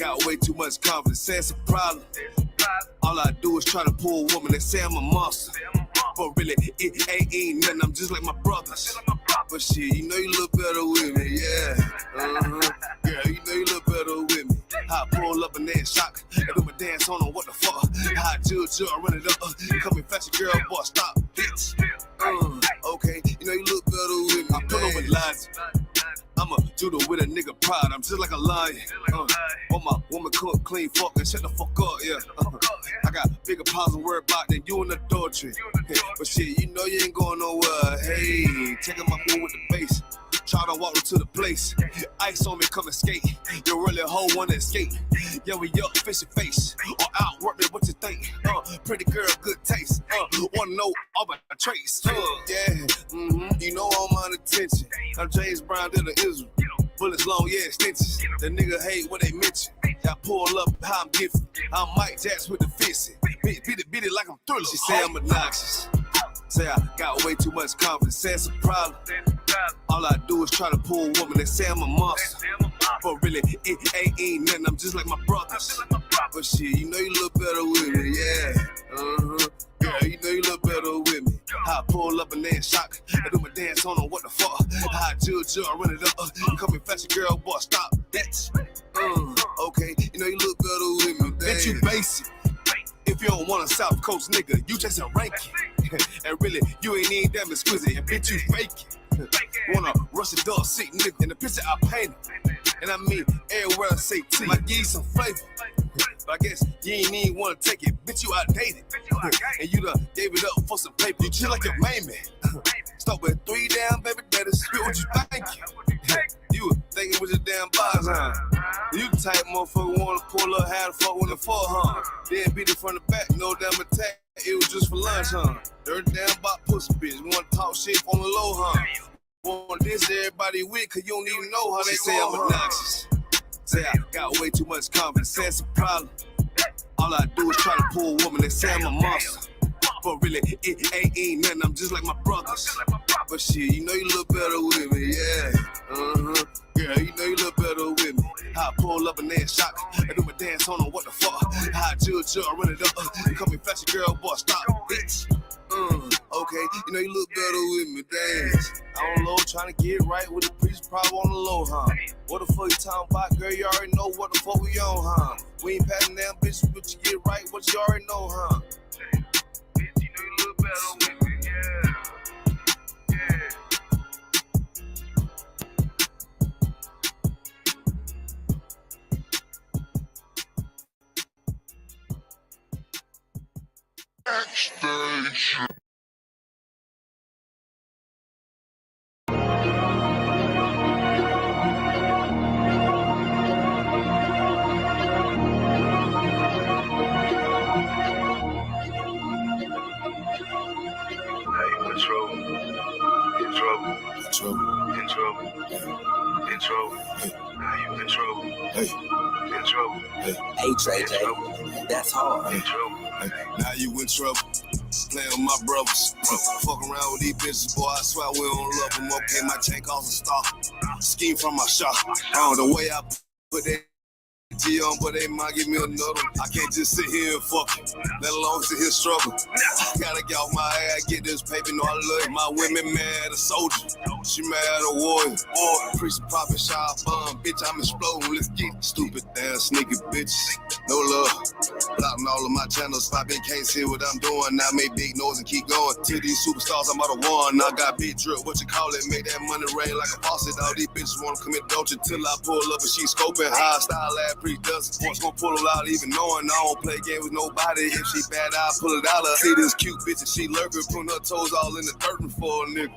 got way too much confidence, say it's a problem. All I do is try to pull a woman, they say I'm a monster. But really, it ain't nothing, I'm just like my brothers. But shit, you know you look better with me, yeah. Girl, you know you look better with me. I pull up and then shock, and do my dance on them, what the fuck? I judge, run it up, come and fetch a girl, boy, stop, bitch. Okay, you know you look better with me. I put on with lies. I'm a judo with a nigga pride, I'm just like a lion. Want my woman cook, clean, fuck, and shut the fuck up, yeah. I got bigger piles of worry about than you in the adultery. But shit, you know you ain't going nowhere. Hey, checking my move with the bass. Try to walk to the place. Ice on me, come and skate. You really a hoe wanna escape. Yeah, we up, fish your face. Or outwork me, what you think? Pretty girl, good taste. Wanna know all my traits. You know I'm on attention. I'm James Brown, to the Israel. Bullets long, yeah, extensions. The nigga hate what they mention. I pull up how I'm gifted. I'm Mike Jackson with the fist. Beat it like I'm Thriller. She say I'm obnoxious. Say I got way too much confidence, say it's a problem. All I do is try to pull a woman, they say I'm a monster. But really, it ain't nothing, I'm just like my brothers. But shit, you know you look better with me, yeah. Girl, you know you look better with me. I pull up and then shock, I do my dance on them, what the fuck? I judge, I run it up, come and fetch a girl, boy, stop, bitch. Okay, you know you look better with me, bitch, you basic. If you don't want a South Coast nigga, you just a ranking. And really, you ain't even damn exquisite, and bitch, you faking. Wanna rush a dog seat nigga, in the picture I painted. And I mean, everywhere I say T, might give you some flavor. But I guess you ain't even wanna take it, bitch, you outdated. And you done gave it up for some paper, you chill like your main man. Start with 3 damn baby daddies, spit what you thinking. You were thinking with your damn bars, huh? You the type motherfucker wanna pull up, how the fuck when the fuck, huh? Then beat it from the back, no damn attack, it was just for lunch, huh? Dirty damn bot pussy bitch, wanna talk shit on the low, huh? Want this everybody with, cause you don't even know how they say I'm obnoxious. Say I got way too much confidence, say it's a problem. All I do is try to pull a woman, they say I'm a monster. But really, it ain't nothing, I'm just like my brothers. But shit, you know you look better with me, yeah. Girl, you know you look better with me. I pull up and then shock, I do my dance on them, what the fuck? I judge, I run it up, come and fetch a girl, boy, stop, bitch. Okay, you know you look better with me, dance. On low, trying to get right with the priest, probably on the low, huh? What the fuck you talking about, girl? You already know what the fuck we on, huh? We ain't passing down bitches, but you get right, what you already know, huh? Bitch, you know you look better with me, yeah. Backstage. In trouble. Now you in trouble. In trouble. Hey, Trey J, that's hard. In trouble. Now you in trouble. Playing with my brothers. Fuck around with these bitches, boy. I swear we don't love them. Okay, my chain costs a star. Scheme from my shop. The way I put that G on, but they might give me another. I can't just sit here and fuck it, let alone sit here struggle. I gotta get off my ass, get this paper, know I love it. My women mad a soldier, she mad a warrior. Preach the prophet, shot bomb, bitch, I'm exploding. Let's get stupid, damn sneaky bitches. No love, blocking all of my channels. 5 big can't see what I'm doing. Now make big noise and keep going. To these superstars, I'm about to one. I got big drip, what you call it? Make that money rain like a faucet. All these bitches wanna commit adultery till I pull up and she scoping. High style ass pre-dust. Once gon' pull it out, even knowing I don't play game with nobody. If she bad, I'll pull it out. See this cute bitch and she lurking, putting her toes all in the dirt for a nigga.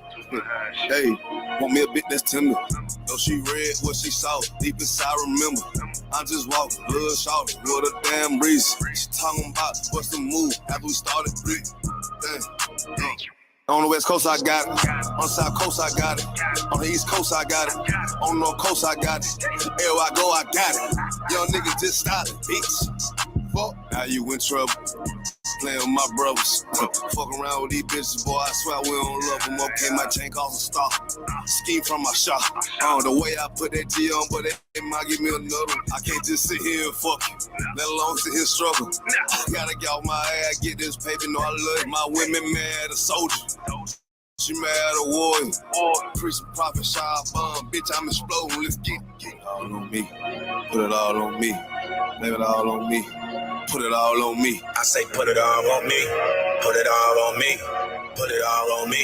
Hey, want me a bit that's tender. Though she read what she saw, deep inside remember. I'm just walking, blood short, with a damn breeze. She talking about what's the move after we started breathing. On the West Coast, I got it. On the South Coast, I got it. On the East Coast, I got it. On the North Coast, I got it. Everywhere I go, I got it. Young nigga just started, bitch. Fuck, now you in trouble. Playing with my brothers. Fuck around with these bitches, boy. I swear we don't love them. Okay, my chain cost a star. Scheme from my shop. The way I put that G on, but they might give me another one. I can't just sit here and fuck you, let alone sit here and struggle. I gotta get off my ass, get this paper, know I love it. My women mad a soldier. She mad a warrior. Preach the prophet, shy bomb. Bitch, I'm exploding. Let's get it all on me. Put it all on me. Lay it all on me. Put it all on me. I say put it all on me. Put it all on me. Put it all on me.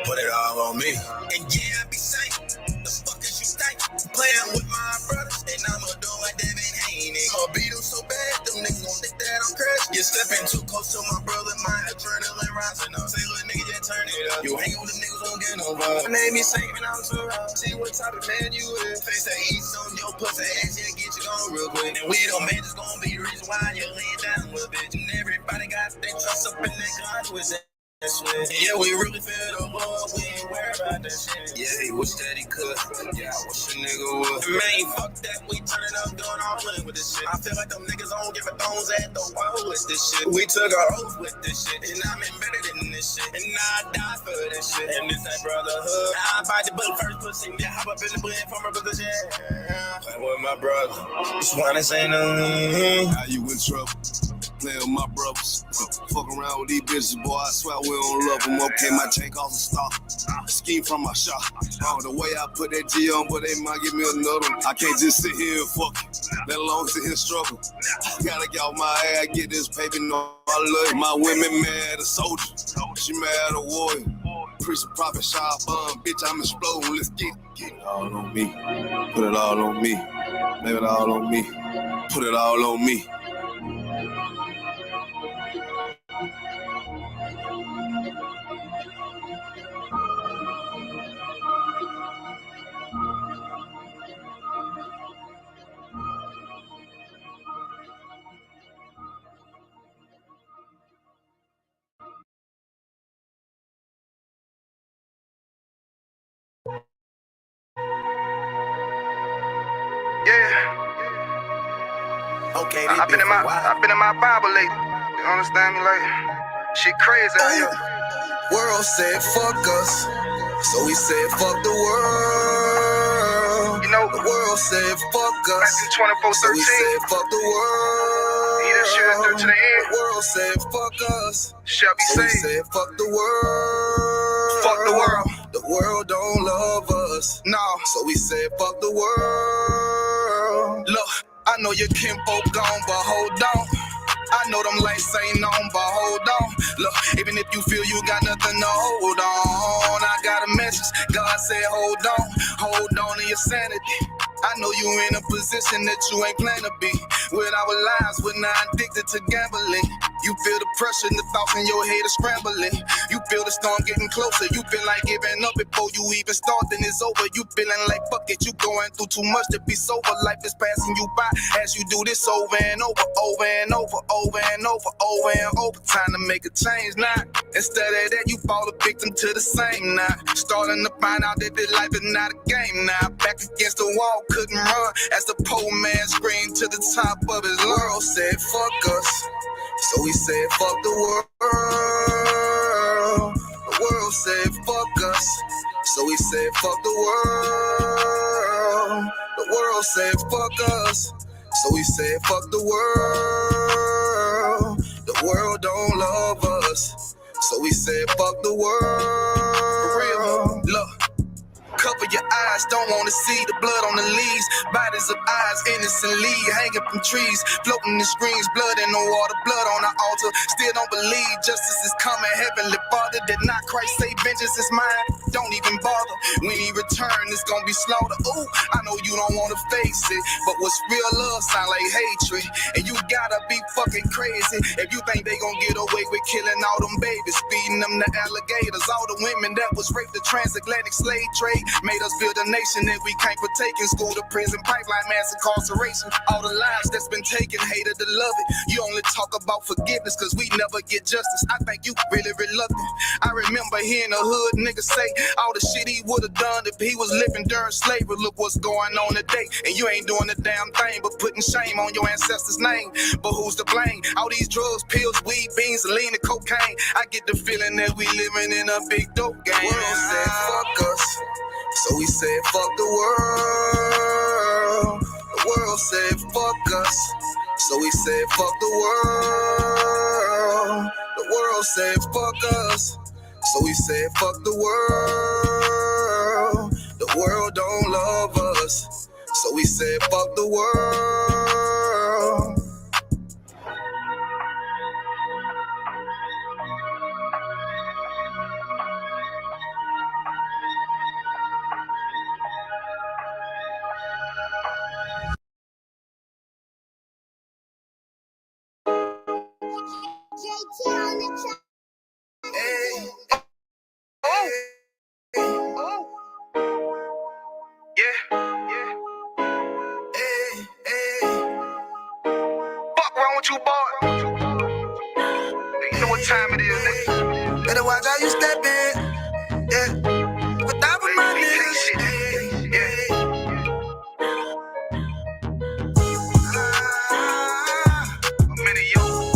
Put it all on me. And yeah, I be safe. The fuck is you think? Playing with my brothers, and I'ma do like Devin Haney. I'ma beat them so bad, them niggas gon' think that I'm crazy. You stepping too close to my brother, my adrenaline rising up. Say little nigga, just turn it up. You hang with them niggas, don't get no vibe. Name me saving, I'm too rough. See what type of man you is. Face that east on your pussy ass, yeah, get you gone real quick. And we don't man, it's gonna be the reason why you're laying down with bitch. And everybody got their trust up in their guns with it. Yeah, we really feel the love, we ain't worried about that shit. Yeah, he wish that he could. Yeah, I wish a nigga would. Man, fuck that, we turning up, doing all in with this shit. I feel like them niggas don't give a thumbs at the wall with this shit. We took our oath with this shit, and I'm embedded in this shit. And now I die for this shit. And this ain't brotherhood. I bite the bullet first pussy, yeah, hop up in the blend from my brother, yeah. Play with my brother. This one is ain't no. How you in trouble? Playing with my brothers. Fuck around with these bitches, boy. I swear we don't love them. Okay, my chain cost a star. Scheme from my shop. The way I put that G on, but they might give me another one. I can't just sit here and fuck you, let alone sit here and struggle. I gotta get off my ass, get this paper, know I love it. My women mad a soldier. She mad a warrior. Preach the prophet, shy bomb. Bitch, I'm exploding. Let's get it all on me. Put it all on me. Lay it all on me. Put it all on me. Okay, I've been in my Bible lately. You understand me? Like, shit crazy out here. World said fuck us, so we said fuck the world. You know, the world said fuck us, back in 24, so we 13. said fuck the world. He done shit us through to the end. The world said fuck us, Shall be so we saved. said fuck the world. Fuck the world. The world don't love us, no. So we said fuck the world. Look, I know your kinfolk gone, but hold on. I know them lights ain't on, but hold on. Look, even if you feel you got nothing to hold on, I got a message. God said hold on to your sanity. I know you in a position that you ain't planned to be. With our lives, we're not addicted to gambling. You feel the pressure and the thoughts in your head are scrambling. You feel the storm getting closer. You feel like giving up before you even start, then it's over. You feeling like fuck it, you going through too much to be sober. Life is passing you by as you do this over and over, over and over, over and over, over and over. Time to make a change now. Instead of that, you fall a victim to the same now. Starting to find out that this life is not a game now. Back against the wall, couldn't run as the poor man screamed to the top of his lungs. World said fuck us, so we said fuck the world. The world said fuck us, so we said fuck the world. The world said fuck us, so we said fuck the world. The world don't love us, so we said fuck the world. For real, look. Cover your eyes, don't wanna see the blood on the leaves. Bodies of eyes innocently hanging from trees, floating in screens, blood in the water, blood on the altar. Still don't believe justice is coming. Heavenly Father, did not Christ say vengeance is mine? Don't even bother. When he return, it's gonna be slaughter. Ooh, I know you don't wanna face it, but what's real love sound like hatred. And you gotta be fucking crazy if you think they gonna get away with killing all them babies, feeding them to alligators. All the women that was raped, the transatlantic slave trade. Made us build a nation that we can't partake in. School to prison, pipeline, mass incarceration. All the lives that's been taken, hated to love it. You only talk about forgiveness cause we never get justice. I think you really reluctant. I remember hearing a hood nigga say all the shit he would've done if he was living during slavery. Look what's going on today, and you ain't doing a damn thing but putting shame on your ancestors' name. But who's to blame? All these drugs, pills, weed, beans, lean, and cocaine. I get the feeling that we living in a big dope game. The world said fuck us, so we said fuck the world. The world said fuck us, so we said fuck the world. The world said fuck us, so we said fuck the world. The world don't love us, so we said fuck the world. Hey, hey, yeah, yeah, hey, hey. Fuck wrong with you, boy? You know what time it is, nigga. Better watch how you step in, yeah. But that was my niggas, yeah. I'm in yo.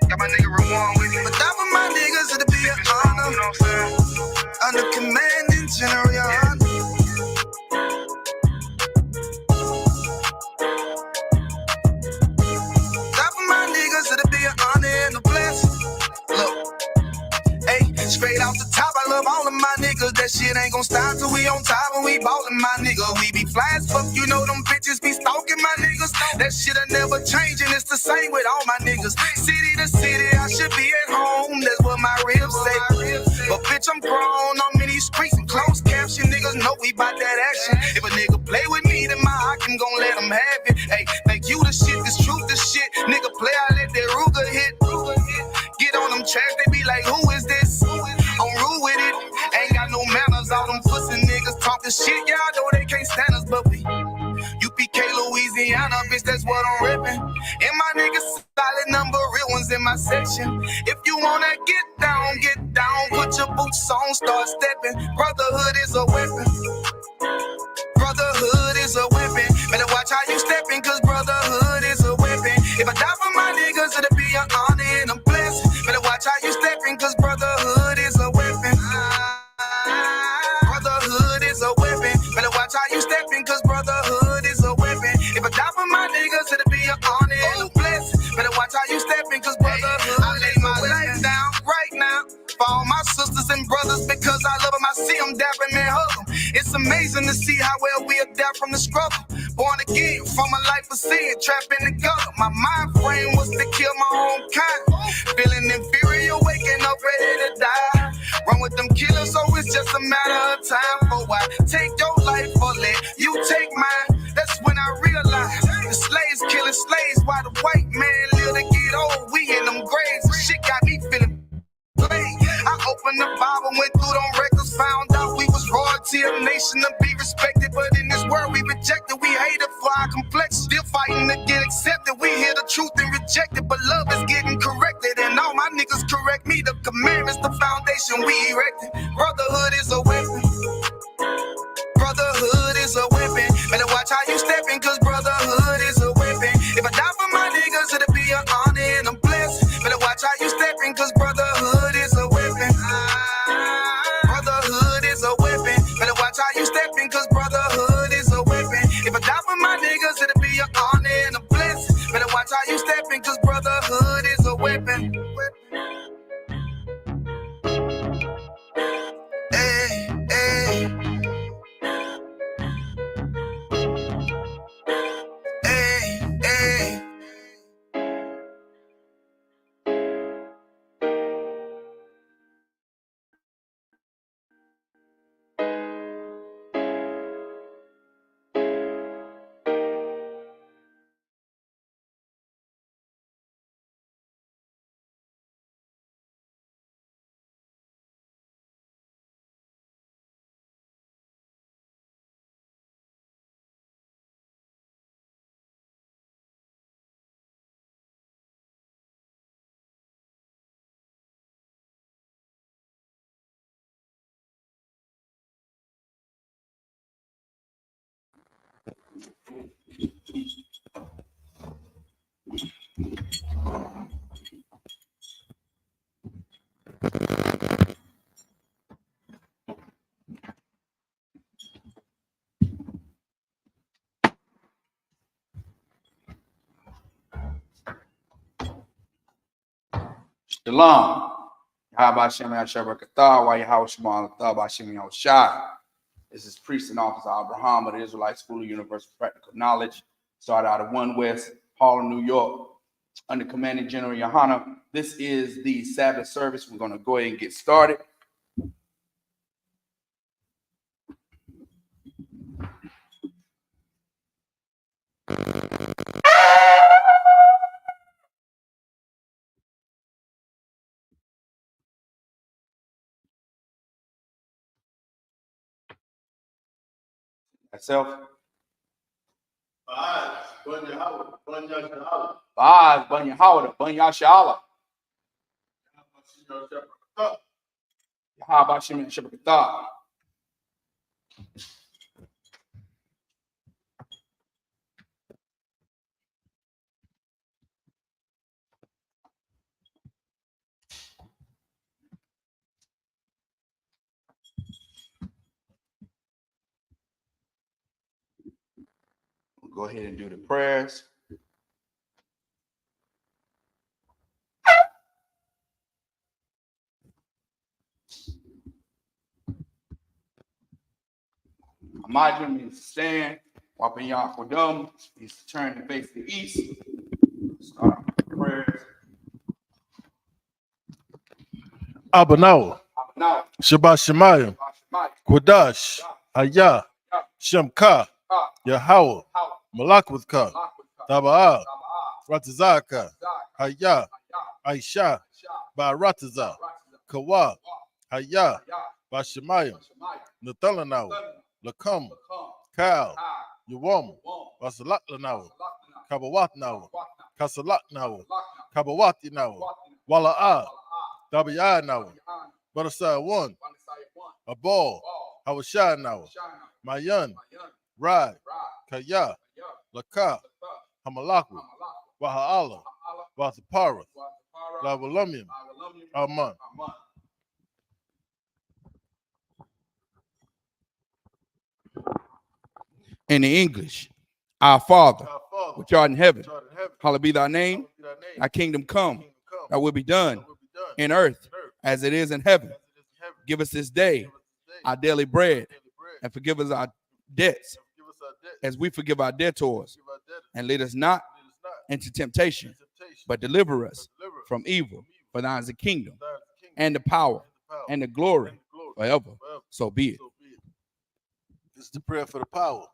Got my nigga Rawan with me. But that was my niggas, it'll be an honor. You know what I'm saying? Under commanding general, your honor. That for my niggas, it'll be an honor and a blessing. Look, hey, straight off the top, I love all of my niggas. That shit ain't gon' stop till we on top and we ballin', my nigga. We be fly as fuck, you know them bitches be stalking my niggas. That shit'll never change and it's the same with all my niggas. City to city, I should be at home. That's what my ribs say. But bitch, I'm grown, I'm in these streets and closed caption. Niggas know we bout that action. If a nigga play with me, then my Hakim gon' let him have it. Hey, think you the shit, this truth the shit. Nigga play, I let that Ruger hit. Get on them tracks, they be like, who is this? I'm rude with it. Ain't got no manners, all them pussy niggas talking shit. Y'all know they can't stand us, but we UPK, Louisiana, bitch, that's what I'm ripping. And my niggas solid number, real ones in my section. If you wanna get down, put your boots on, start stepping. Brotherhood is a weapon. Brotherhood is a weapon. Better watch how you stepping, cause brotherhood is a weapon. If I die for my niggas, it'll be an honor and a blessing. Better watch how you stepping, cause brotherhood is a weapon. Brotherhood is a weapon. Better watch how you stepping, cause brotherhood is a weapon. If I die for my niggas, it'll be an honor and a blessing. Better watch how you stepping, cause brotherhood. I lay my life down right now for all my sisters and brothers because I love them. I see them dapping and hug them. It's amazing to see how well we adapt from the struggle. Born again from a life of sin, trapped in the gutter. My mind frame was to kill my own kind. Feeling inferior, waking up ready to die. Run with them killers, so it's just a matter of time. For I take your life or let you take mine. That's when I realized the slaves killing slaves while the white man live to get old. We in them graves, and shit got me feeling. I opened the Bible, went through them records, found out we was royalty, a nation to be respected. But in this world we rejected, we hated for our complexion. Still fighting to get accepted, we hear the truth and reject it. But love is getting corrected, and all my niggas correct me. The commandments, the foundation we erected. Brotherhood is a weapon. Brotherhood is a weapon. Better watch how you stepping, cause brotherhood is a weapon. If I die for my niggas, it'll be an honor and a blessing. Better watch how you stepping, cause brotherhood is a weapon. Brotherhood is a weapon. Better watch how you stepping, cause brotherhood is a weapon. If I die for my niggas, it'll be an honor and a blessing. Better watch how you stepping, cause brotherhood is a weapon. Hey, hey. Shalom. Yahweh Shem Yahshua Kathar, why Yahweh Shema Thah, Shem Yahushai. This is Priest and Officer Abraham of the Israelite School of Universal Practical Knowledge. Started out of 1 West, Harlem, New York, under Commanding General Yohana. This is the Sabbath service. We're going to go ahead and get started. Myself. Baz, Banya Howard, Banya Shala. Yahweh Shem Yahshua Kathar. We'll go ahead and do the prayers. Imagine means to stand. Wapin Yakodum means to turn and face the east. Start with the prayers. Abanawa, Now, Shabbat Shemayim, Kodash, Hayah, Shemka, Yahweh, Malakwithka, Taba'ah, Ratazaka, Hayah, Aisha, Ba'arataza, Kawa, Hayah, Bashemayim, Nathalanawa, Lakam, Kal, Yawam, Basalatanawa, Kabawatnawa, Kasalatnawa, Kabawatinawa, Wala'ah, Tabi'ah now, Barasai 1, a ball, Hawashai now, Mayan, Rad, Kaya, Laka, Hamalaku, Waha'ala, Wathapara, Lavalumium, Aman. in the English, our Father, which art in heaven, hallowed be thy name, thy kingdom come, thy will be done in earth as it is in heaven. Give us this day our daily bread, and forgive us our debts as we forgive our debtors. And lead us not into temptation, but deliver us from evil. For thine is the kingdom, and the power, and the glory forever. So be it. This is the prayer for the power.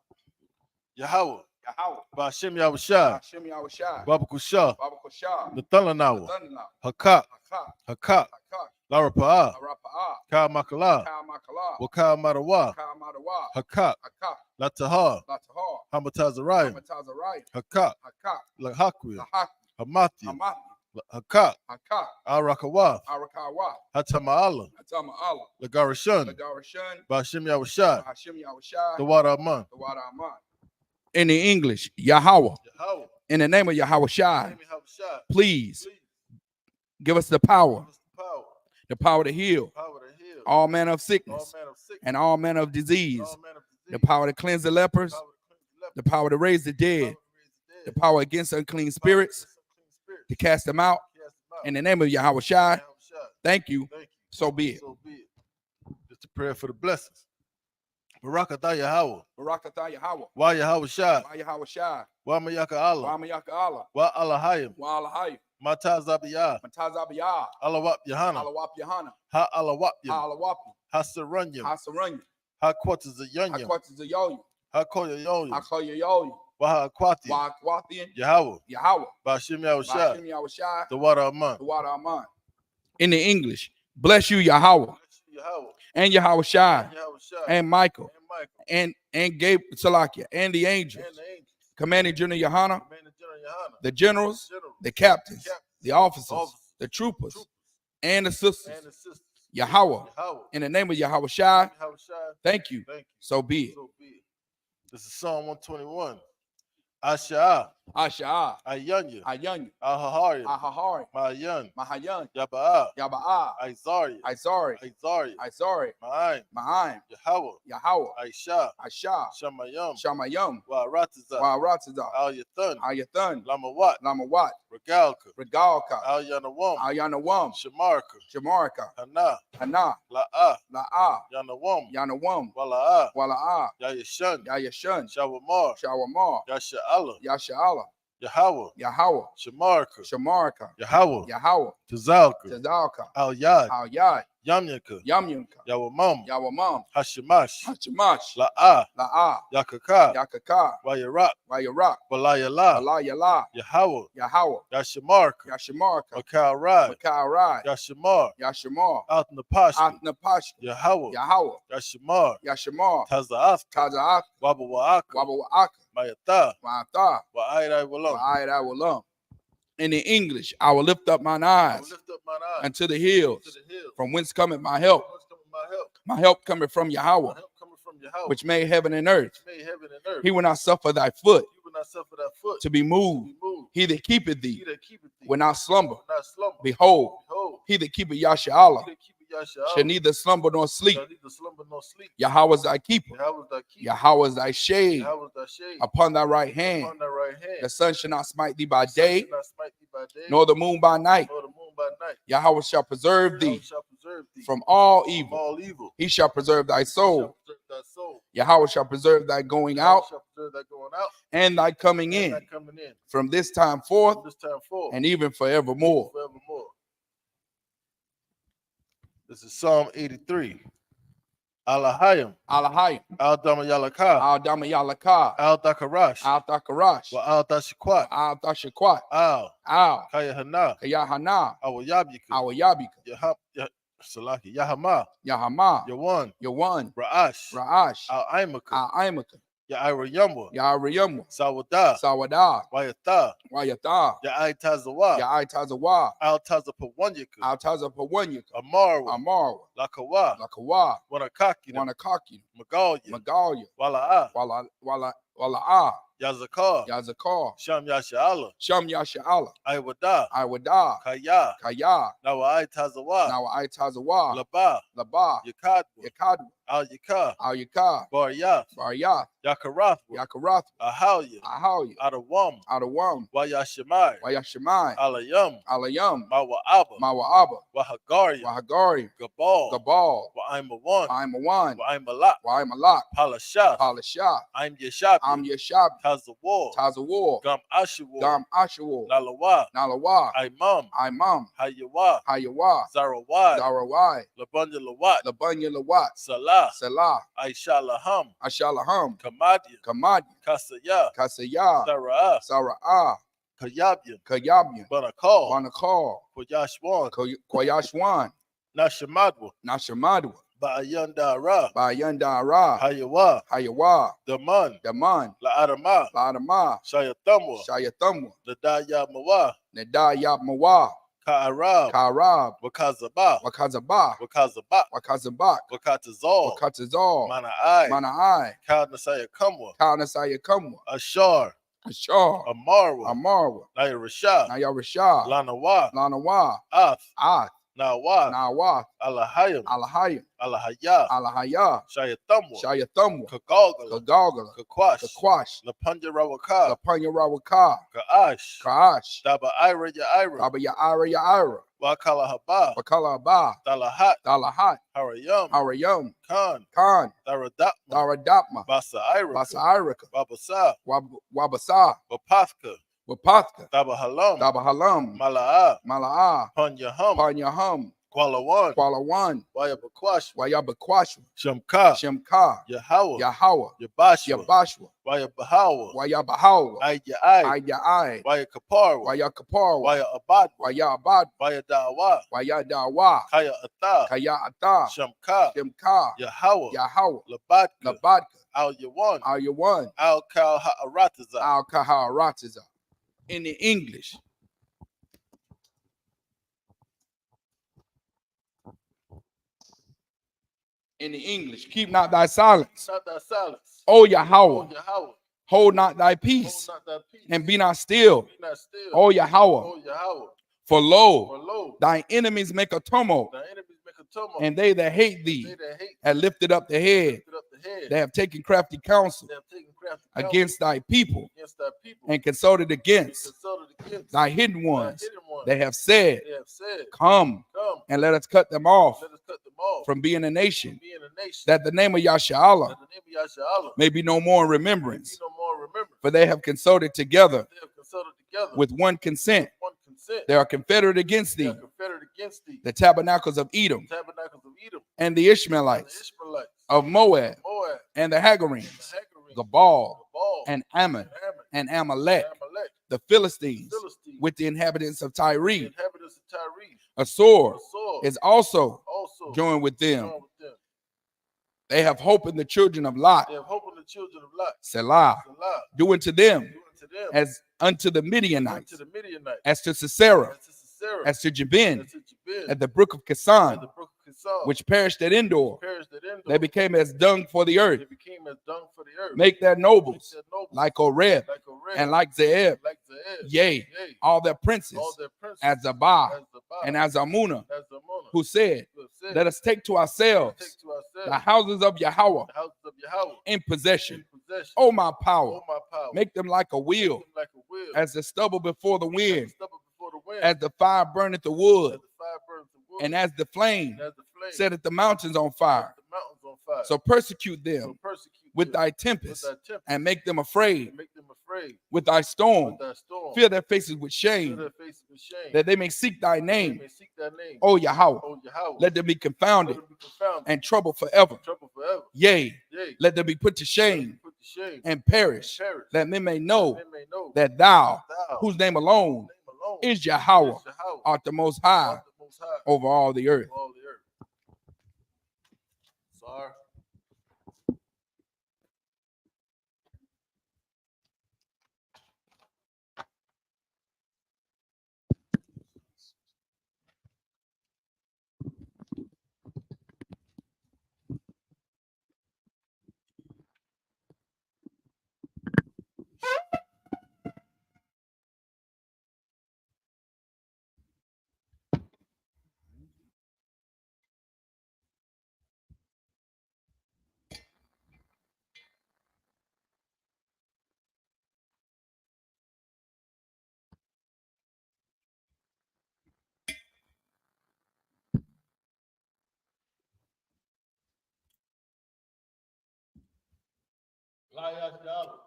Yahweh, Ba'ashem Yahushai, Baba Kusha, Nathalanawa, Hakak, Hakak, Larapa'ah, Ka Makala, Waka Marawa, Hakak, Latahar, Hamatazarayim, Hakak, Lahakwil, Hamati, Hakak, Arakawa, Hatama'ala, Lagarashun, Ba'ashem Yahushai, the water Aman. In the English, Yahweh, in the name of Yahweh Shai, please give us the power to heal all manner of sickness and all manner of disease, the power to cleanse the lepers, the power to raise the dead, the power against unclean spirits, to cast them out. In the name of Yahweh Shai, thank you. So be it. Just a prayer for the blessings. Barakatah Yahweh. Barakatah Yahweh. Wa Yahweh Shai. Wa Yahweh Shai. Wa Mayaka Allah. Wa Mayaka Allah. Wa Allahayim. Wa Allahayim. Matazabiyah. Matazabiyah. Alawap Yahana. Alawap Yahana. Ha Alawap Yam. Ha Alawap. Ha Saranyam. Ha Saranyam. Ha Quarters of Yunyam. Ha Quarters of Yoyam. Ha Koya Yoyam. Ha Koya Yoyam. Wa Ha Aquati. Wa Aquathian. Yahweh. Yahweh. Ba'ashem Yahushai. Ba'ashem Yahushai. The water Aman. The water Aman. In the English, bless you, Yahweh. And Yahweh Shai. And Michael. And Gabe Salakia. And the angels. Commanding General Yohana. The generals. The captains. The officers. The troopers. And the sisters. Yahweh. In the name of Yahweh Shai. Thank you. So be it. This is Psalm 121. Asha. Asha, Ayanya, Ayanya, Ahahari, Ahahari, Mayan, Mahayan, Yaba'a, Yaba'a, Izari, Izari, Izari, Izari, Ma'aim, Ma'aim, Yahweh, Yahweh, Aisha, Asha, Shamayam, Shamayam, Wa'aratiza, Wa'aratiza, Al Yathan, Ayathan, Lamawat, Lamawat, Regalka, Regalka, Al Yanawam, Ayanawam, Shamarka, Shamarka, Hana, Hana, La'a, La'a, Yanawam, Yanawam, Wala'a, Wala'a, Yayashan, Yayashan, Shawamar, Shawamar, Yasha'ala, Yasha'ala, Yahweh, Yahweh, Shamarka, Shamarka, Yahweh, Yahweh, Tazalka, Tazalka, Al Yad, Al Yai, Yamyaka, Yamyunka, Yawamam, Yawamam, Hashimash, Hachamash, La'a, La'a, Yakaka, Yakaka, Wayarak, Wayarak, Walayala, Walayala, Yahweh, Yahweh, Yashamarka, Yashamarka, Makal Rai, Makal Rai, Yashamar, Yashamar, Atnapashki, Atnapashka, Yahweh, Yahweh, Yashamar, Yashamar, Taza'afka, Taza'ak, Wabawa'aka, Wabawa'aka, Mayata, Ma'atha, Wa'ayrai Walam. Wa'ayat Walam. In the English, I will lift up mine I will eyes lift up mine eyes unto the to hills, the hills. from whence cometh my help. Whence cometh my help? My help cometh from Yahweh, My help cometh from Yahweh, which made heaven and earth. which made heaven and earth. He will not suffer thy foot He will not suffer thy foot to be moved. moved. He that keepeth He thee that keepeth thee will not slumber. will not slumber. Behold, Behold, he that keepeth Yashar'Allah he that keepeth Yasha'Allah shall neither slumber nor sleep. shall neither slumber nor sleep. Yahweh is thy keeper. Yahweh is thy keeper. Yahweh is thy shade Yahweh is thy shade upon thy right hand. upon thy right hand. The sun shall not smite thee by The sun day, shall not smite thee by day, nor the moon by night. nor the moon by night. Yahweh shall preserve Yahweh thee shall preserve thee from all from evil. all evil. He shall preserve thy He soul. shall preserve thy soul. Yahweh shall preserve thy going Yahweh out shall preserve thy going out and thy coming and in thy coming in from this time forth from this time forth and even forevermore. forevermore. This is Psalm 83. Alahayim, Alahayim, Al-Damayalaka, Al-Damayalaka, Al-Dakarash, Al-Dakarash, Wa Al-Dashikwat, Al-Dashakwat, Al, Al, Kayahana, Kayahana, Awayabika, Awayabika, Salaki, Yahama, Yahama, Yawan, Yawan, Ra'ash, Ra'ash, Al-Aimaka, Al-Imaka, Ya'ira Yamwa, Ya'ariyamwa, Sawada, Sawada, Wayata, Wayata, Ya'ai Tazawa, Ya'ai Tazawa, Al-Tazapawanyaka, Al-Tazapawanyaka, Amarwa, Amarwa, Lakawa, Lakawa, Wanakaki, Wanakaki, Magalya, Magalia, Wala'a, Wala'a, Yazakar, Yazakar, Sham Yasha'ala, Sham Yasha'Allah, Iwada, Iwada, Kaya, Kaya, Nawa'ai Tazawa, Nawa'ai Tazawa, Laba, Laba, Yakadwa, Yakadwa, Al-Yaka, Al-Yaka, Baryath, Baryath, Yakarathwa, Yakarath, Ahalya, Ahalya, Adawam, Adawam, Wayashemai, Wayashemai, Alayam, Alayam, Mawa'aba, Mawa'aba, Wahagaria, Wahagari, Gabal, Gabal, Wa'aimawan, Waimawan, Wa'aimalak, Waimalak, Palashath, Palashah, Aim Yeshabi, Am Yeshab, Tazawar, Tazawar, Gam Ashawar, Gam Ashawar, Nalawa, Nalawa, Imam, Imam, Hayawa, Hayawa, Zarawai, Darawai, Labanya Lawat, Labunya Lawat, Salah, Salah, Aisha Laham, Ashalaham, Kamadia, Kamadi, Kasaya, Kasaya, Sara'ah, Sara'ah, Kayabyan, Kayabyan, Banakal, Banakal, Koyashwan, Koyashwan, Nashamadwa, Nashamadwa, Ba'ayandara, Bayandara, Hayawa, Hayawa, Daman, Daman, La'adama, Ladama, Shayathamwa, Shayathumwa, Nadaya Mawa, Nadayab Mawa, Ka'arab, Karab, Wakazaba, Wakazabah, Wakazabak, Wakazabak, Wakatazal, Wakatazal, Mana'ai, Mana'ai, Kalnasaya Kamwa, Kalnasaya Kumwa, Ashar, Ashar, Amarwa, Amarwa, Naya Rashah, Nayarashah, Lanawa, Lanawa, Ath, Ath, Nawa, Nawath, Alahayim, Alahayim, Alahaya, Alahaya, Shayathamwa, Shayathumwa, Kagalgala, Kagalgala, Kakwash, Kakwash, Lapanja Rawaka, Lapanya Rawaka, Ka'ash, Kaash, Daba Ira Ya'ira, Baba Ya'ira, Wakala Haba, Wakala Ba, Dalahat, Dalahat, Harayam, Harayam, Khan, Khan, Daradapma, Daradapma, Basa Irika, Basa Irika, Babasa, Wabasa, Wapathka, Wapathka, Daba Halam, Dabahalam, Mala'a, Mala'a, Panyaham, Panyaham, Kualawan, Kualawan, Wayabaquash, Wayabaquashwa, Shamka, Shemka, Yahweh, Yahweh, Yabashwa, Yabashwa, Wayabahawa, Wayabahawa, Ayai, Ayai, Wayakaparwa, Wayakaparwa, Waya Abad, Wayabad, Waya Dawa, Wayadawa, Kaya Atha, Kaya Ata, Shamka, Shemka, Yahweh, Yahweh, Labadka, Labadka, Al Yawan, Al Yawan, Al Kal Ha'arataza. Al Kaharatiza. In the English, keep not thy silence. Not thy silence. O Yahweh, Yahweh, Hold not thy peace, and be not still, O Yahweh. For lo, thy enemies make a tumult, and they that hate thee have lifted up the head. They have taken crafty counsel against thy people, and consulted against thy hidden ones. They have said, come and let us cut them off from being a nation, that the name of Yasha may be no more in remembrance. For they have consulted together with one consent. They are confederate against thee, the tabernacles of Edom, and the Ishmaelites of Moab, and the Hagarenes, Gabal, and Ammon, and Amalek, the Philistines, with the inhabitants of Tyre. A sword is also joined with them. They have hope in the children of Lot. Selah. Do unto them as unto the Midianites, as to Sisera, as to Jabin, at the brook of Kisan, which perished at Endor. They became as dung for the earth. Make their nobles like Oreb and like Zeeb. Yea, all their princes as Zabah and as Amunah, who said, let us take to ourselves the houses of Yahweh in possession. Oh, my power, make them like a wheel, as the stubble before the wind, as the fire burneth the wood, and as the flame setteth the mountains on fire. So persecute them with thy tempest, and make them afraid with thy storm. Fill their faces with shame, that they may seek thy name. O Yahweh, let them be confounded and troubled forever. Yea, let them be put to shame and perish, that men may know that thou, whose name alone is Yahweh, art the most high over all the earth. Sorry.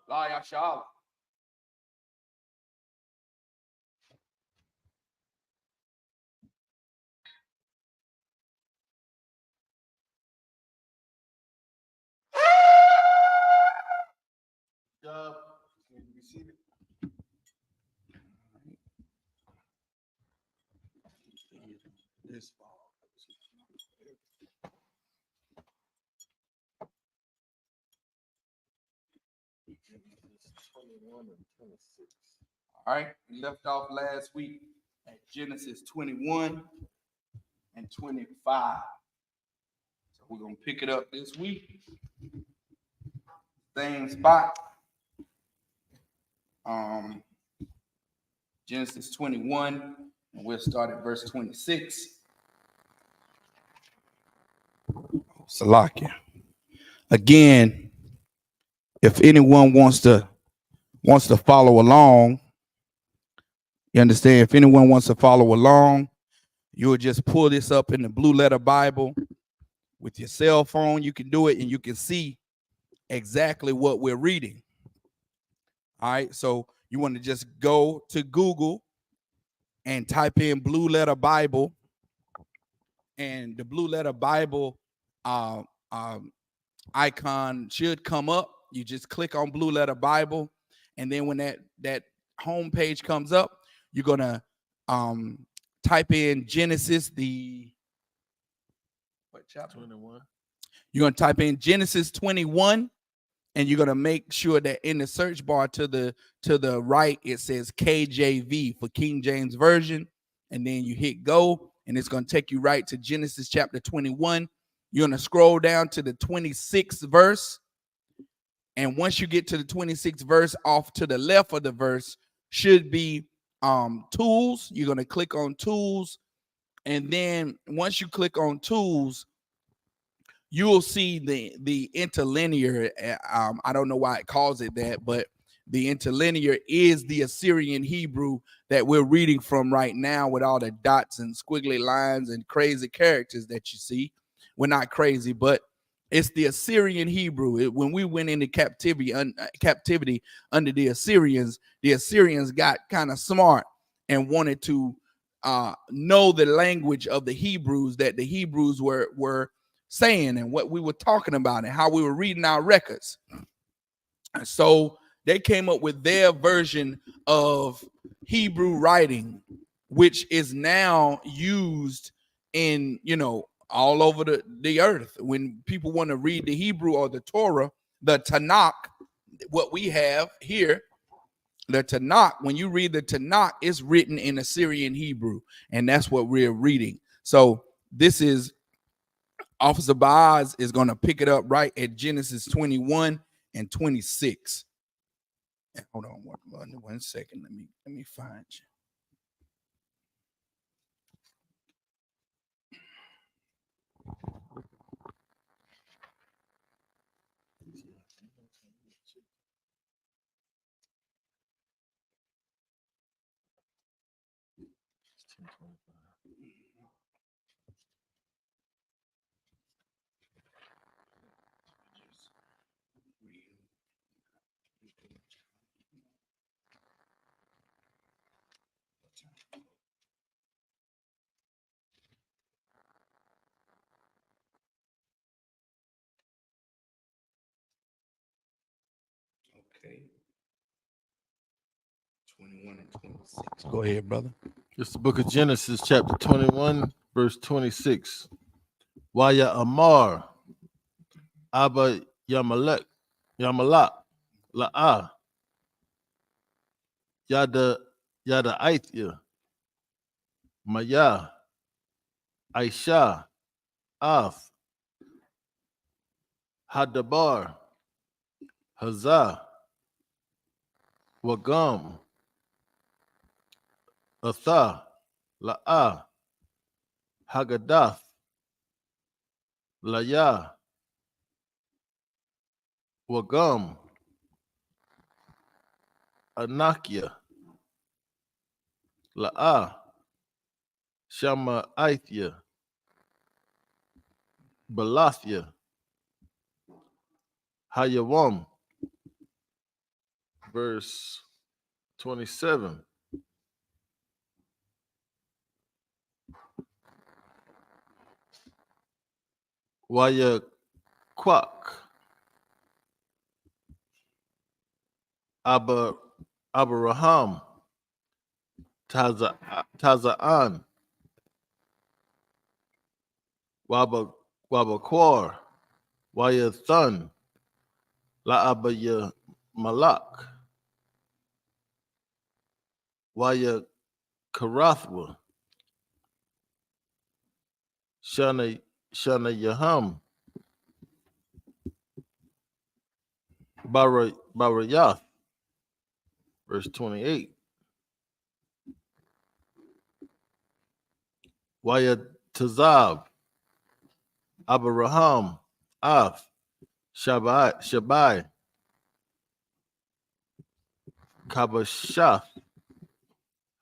La Yashala. Be seated. This fall. All right, we left off last week at Genesis 21 and 25. So we're going to pick it up this week. Same spot. Genesis 21, and we'll start at verse 26. Salakia. Again, if anyone wants to follow along, you understand? If anyone wants to follow along, you would just pull this up in the Blue Letter Bible with your cell phone. You can do it, and you can see exactly what we're reading. All right, so you want to just go to Google and type in Blue Letter Bible, and the Blue Letter Bible icon should come up. You just click on Blue Letter Bible, and then when that home page comes up, you're gonna type in Genesis, what chapter? 21. You're gonna type in Genesis 21, and you're gonna make sure that in the search bar to the right it says KJV for King James Version, and then you hit go, and it's gonna take you right to Genesis chapter 21. You're gonna scroll down to the 26th verse, And once you get to the 26th verse, off to the left of the verse should be tools. You're going to click on tools. And then once you click on tools, you'll see the interlinear. I don't know why it calls it that, but the interlinear is the Assyrian Hebrew that we're reading from right now, with all the dots and squiggly lines and crazy characters that you see. We're not crazy, but it's the Assyrian Hebrew. When we went into captivity under the Assyrians got kind of smart and wanted to know the language of the Hebrews, that the Hebrews were saying and what we were talking about and how we were reading our records. So they came up with their version of Hebrew writing, which is now used in, all over the earth. When people want to read the Hebrew or the Torah, the Tanakh, what we have here, the Tanakh, when you read the Tanakh, it's written in Assyrian Hebrew, and that's what we're reading. So this is Officer Baaz is going to pick it up right at Genesis 21 and 26. Hold on one second. Let me find you. Okay. 21 and 26. Go ahead, brother. It's the book of Genesis, chapter 21, verse 26. Waya Amar, Abba Yamalek, Yamalak, La'ah, Yada Aithya, Maya, Aisha, Af, Hadabar, Hazah, Wagam, Atha, La'ah, Hagadath, Laya, Wagam, Anakia, La'ah, Shama Aithya, Balathia, Hayawam, verse 27. Waya Quack, Abraham, Tazaan, Wabaquar, Waya Thun, La Abaya Malak, Waya Karathwa, Shana Yaham, Barayath, verse 28. Waya Tazab, Abraham, Av, Shabai, Kabashath,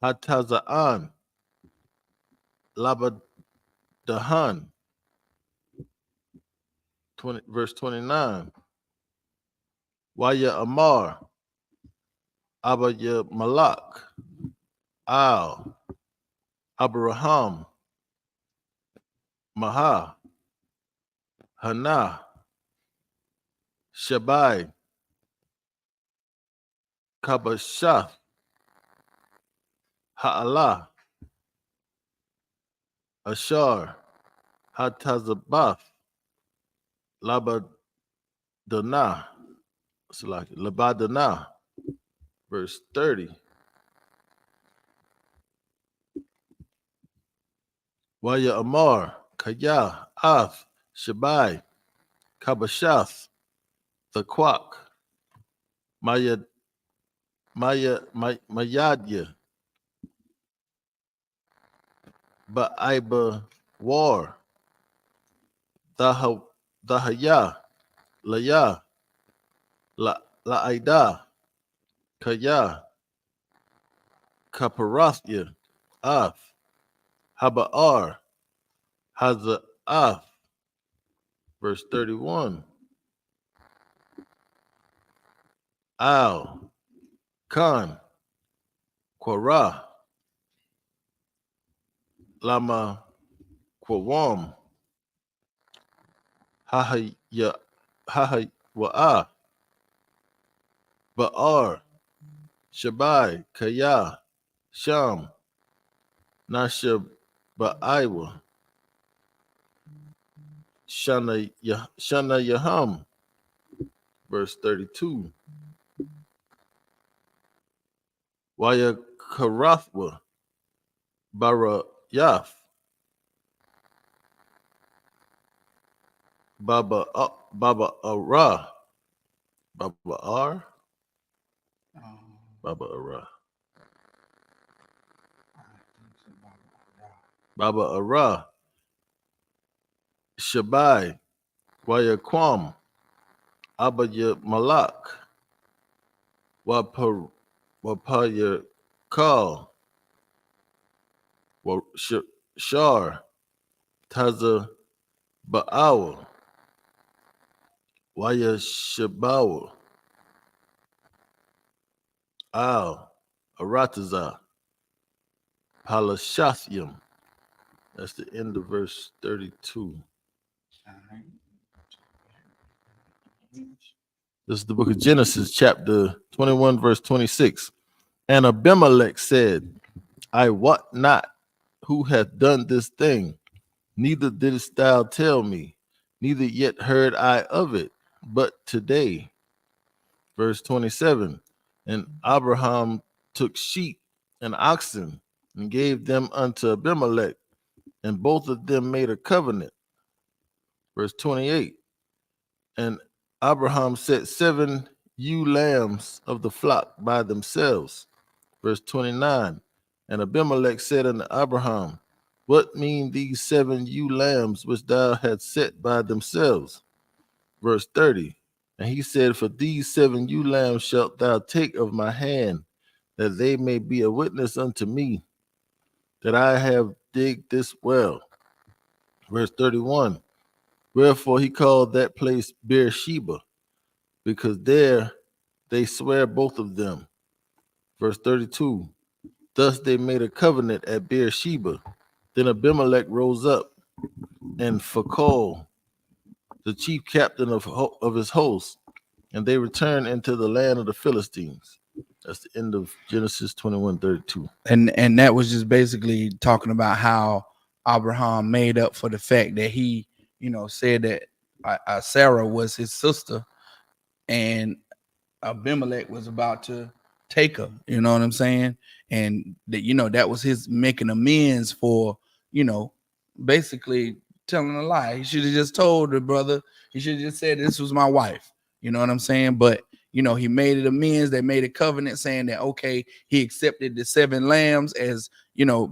Hatazaan, Labadahan, verse 29. Waya Amar, Abaya Malak, Al, Abraham, Maha, Hana, Shabai, Kabashath, Ha'alah, Ashar, Hatazabath, Labadana, Labadana, verse 30. Waya Amar, Kaya, Av, Shabai, Kabashath, the Quack, Mayadya, Baiba War, Dahaya, Laya, La'ida, Kaya, Kaparathya, Af, Haba'ar, Haza'af, verse 31. Al, Khan, Quara, Lama, Quawam, Hahaya, Hahawa'a, Ba'ar, Shabai, Kaya, Sham, Nasha Ba'aiwa, Shana Yaham, verse 32. Waya Karathwa, Bara Yaf, Baba Ara, Baba Ar, Baba Ara, Baba Ara, Shabai, Waya Kwam, Abaya Malak, Wapaya Kal, Shar, Taza Ba'awa, Waya Shabawa, Al, Arataza, Palashathium. That's the end of verse 32. This is the book of Genesis, chapter 21, verse 26. And Abimelech said, I wot not who hath done this thing, neither didst thou tell me, neither yet heard I of it, but today. Verse 27. And Abraham took sheep and oxen and gave them unto Abimelech, and both of them made a covenant. Verse 28. And Abraham set 7 ewe lambs of the flock by themselves. Verse 29. And Abimelech said unto Abraham, what mean these 7 ewe lambs which thou hadst set by themselves? Verse 30. And he said, for these 7 ewe lambs shalt thou take of my hand, that they may be a witness unto me, that I have digged this well. Verse 31. Wherefore he called that place Beersheba, because there they swear both of them. Verse 32. Thus they made a covenant at Beersheba. Then Abimelech rose up, and Phicol, the chief captain of his host, and they returned into the land of the Philistines. That's the end of Genesis 21:32. And that was just basically talking about how Abraham made up for the fact that he, said that Sarah was his sister, and Abimelech was about to take her. You know what I'm saying? And that, that was his making amends for, basically telling a lie. He should have just told the brother. He should have just said this was my wife. You know what I'm saying? But he made it amends. They made a covenant saying that, okay, he accepted the 7 lambs as,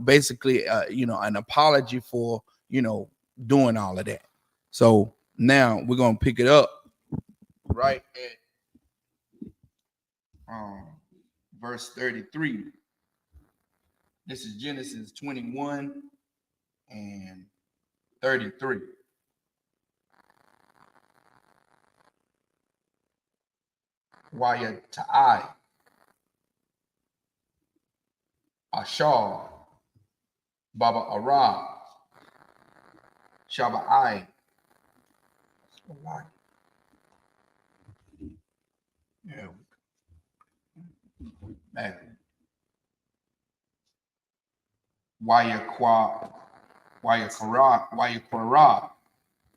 basically, an apology for, doing all of that. So now we're going to pick it up right at verse 33. This is Genesis 21 and 33. Waya Ta'ai, Ashar, Baba Arab, Shaba'ai. Yeah. Waya Quara,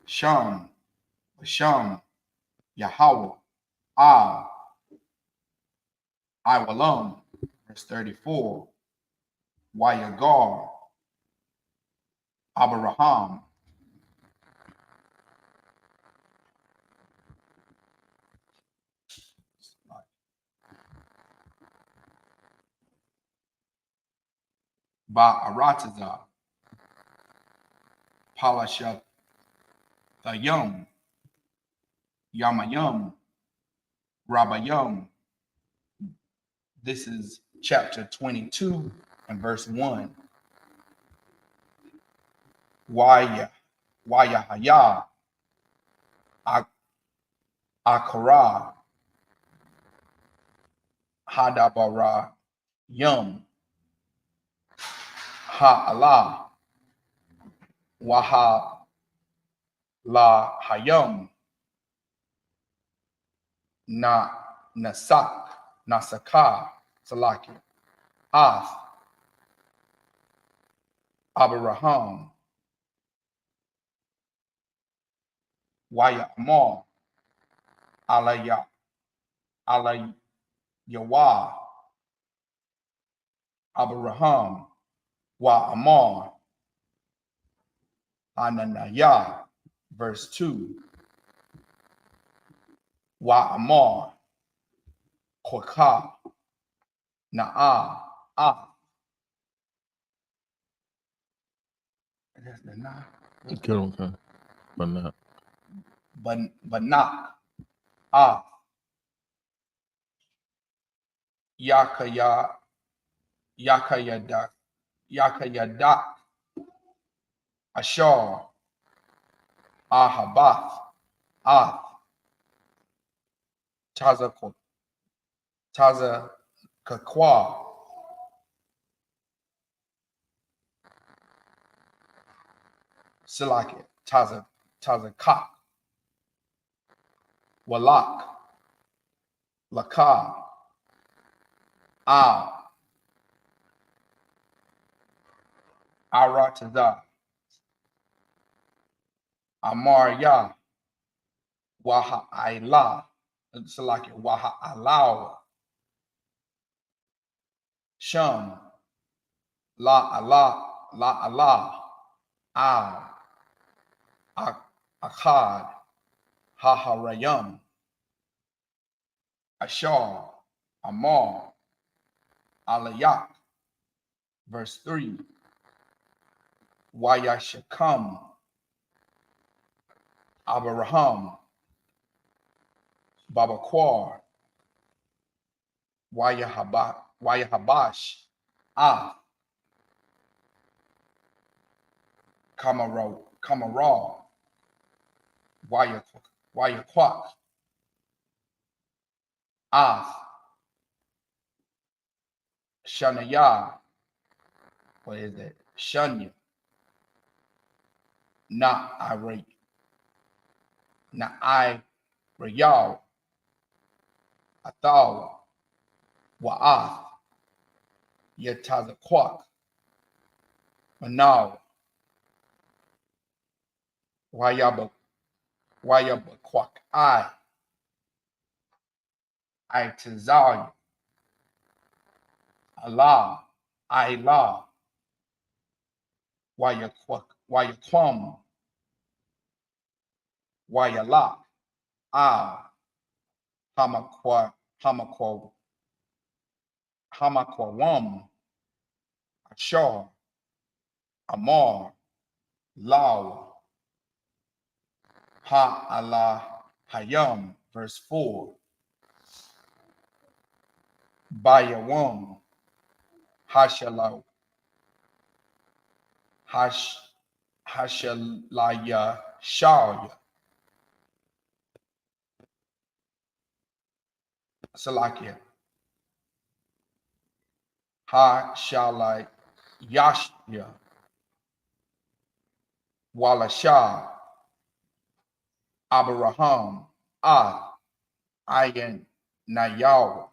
Sham, Yahweh, Iwalam, verse 34. Waya Gar, Abraham. Ba'arataza, Palasha Thayum, Yamayum, Rabayum. This is chapter 22 and verse 1. Wayahaya, Akara, Hadabara, Yum, Ha'Allah, Waha La Hayum, Nasaka, Salaki, Ath, Abraham, Waya Amar, Alaya, Alayawa, Abraham, Wa Amar, Ananaya, verse 2. Wa Amar, Kwaka, Na'a, Ah. That's the Na. Okay. But not. Banak, Ah. Yakayadak, Ashar, Ahabath, Ath, Tazakakwa, Silaki, Tazakak, Walak, Laka, Al, Arataza, Amarya, Waha Aila, Silaki, Waha Alaw, Shum, La Allah, Al, Akkad, Haharayam, Ashar, Amar, Alayak, verse 3. Wayashakam, Abraham, Babaquar, Wayahabash, Ah, Kamara, Wayaquak, Ah, Shanaya, what is it? Shanya, Na'ai, Rayal, Athal, Wa'ath, Yetazaquak, Manal, Wayabaquak, Itazal, Allah, Ilah, Wayaquam, Wayalak, Hamaquawam, Ashar, Amar, Law, Allah Hayam, verse 4. Bayawam, Hashalau, Hashalaya Shaya, Salakia, Hashalai Yashya, Walasha, Abraham, Ayan Nayaw,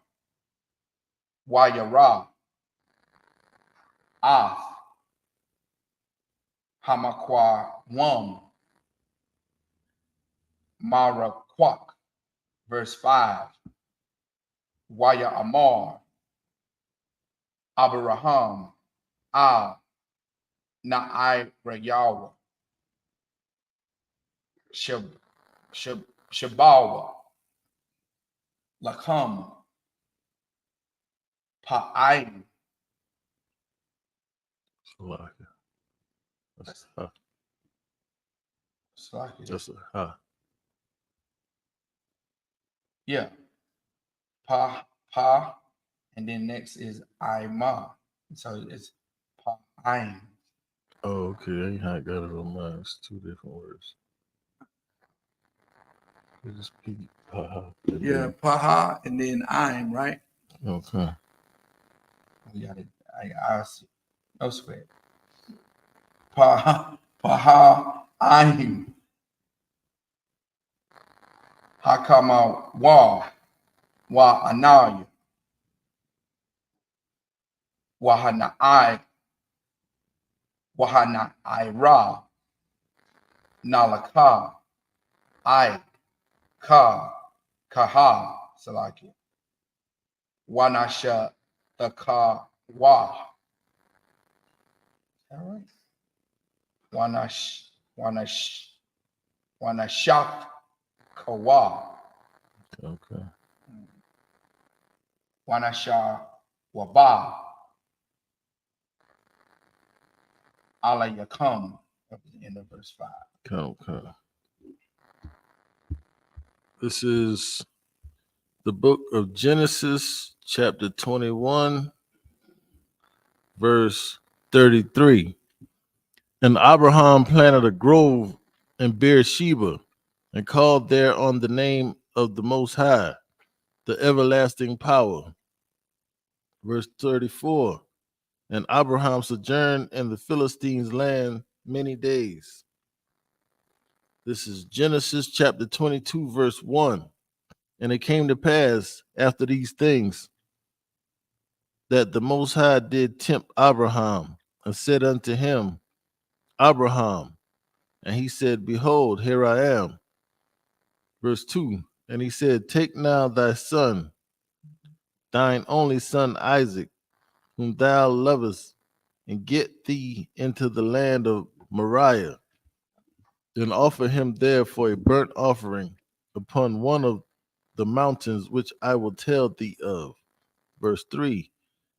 Wayara, Hamakwa Wam, Maraquak, verse 5. Waya Amar, Abraham, Na'ai Rayawa, Shabawa, Lakam, Pa'aim, That's ha. Salakia. That's a ha. Yeah. Pa, and then next is Ima. So it's Pa Aim. Oh, okay. I got it on mine. It's two different words. Just P, ha, ha, and Yeah, then- Paha and then Aim, right? Okay. We got it. I see. No sweat. Paha Aim. Hakama Wa Anaya. Wahana Ira. Nalaka. I. Kaha. Salaki. Wanasha the ka wa. All right. Wanashak kawa. Okay. Wanasha waba. Ala yakum. At the end of verse 5. Okay. This is the book of Genesis, chapter 21, verse 33. And Abraham planted a grove in Beersheba and called there on the name of the Most High, the everlasting power. Verse 34. And Abraham sojourned in the Philistines' land many days. This is Genesis chapter 22, verse 1. And it came to pass after these things that the Most High did tempt Abraham and said unto him, Abraham. And he said, Behold, here I am. Verse 2. And he said, Take now thy son, thine only son Isaac, whom thou lovest, and get thee into the land of Moriah, and offer him there for a burnt offering upon one of the mountains which I will tell thee of. Verse 3.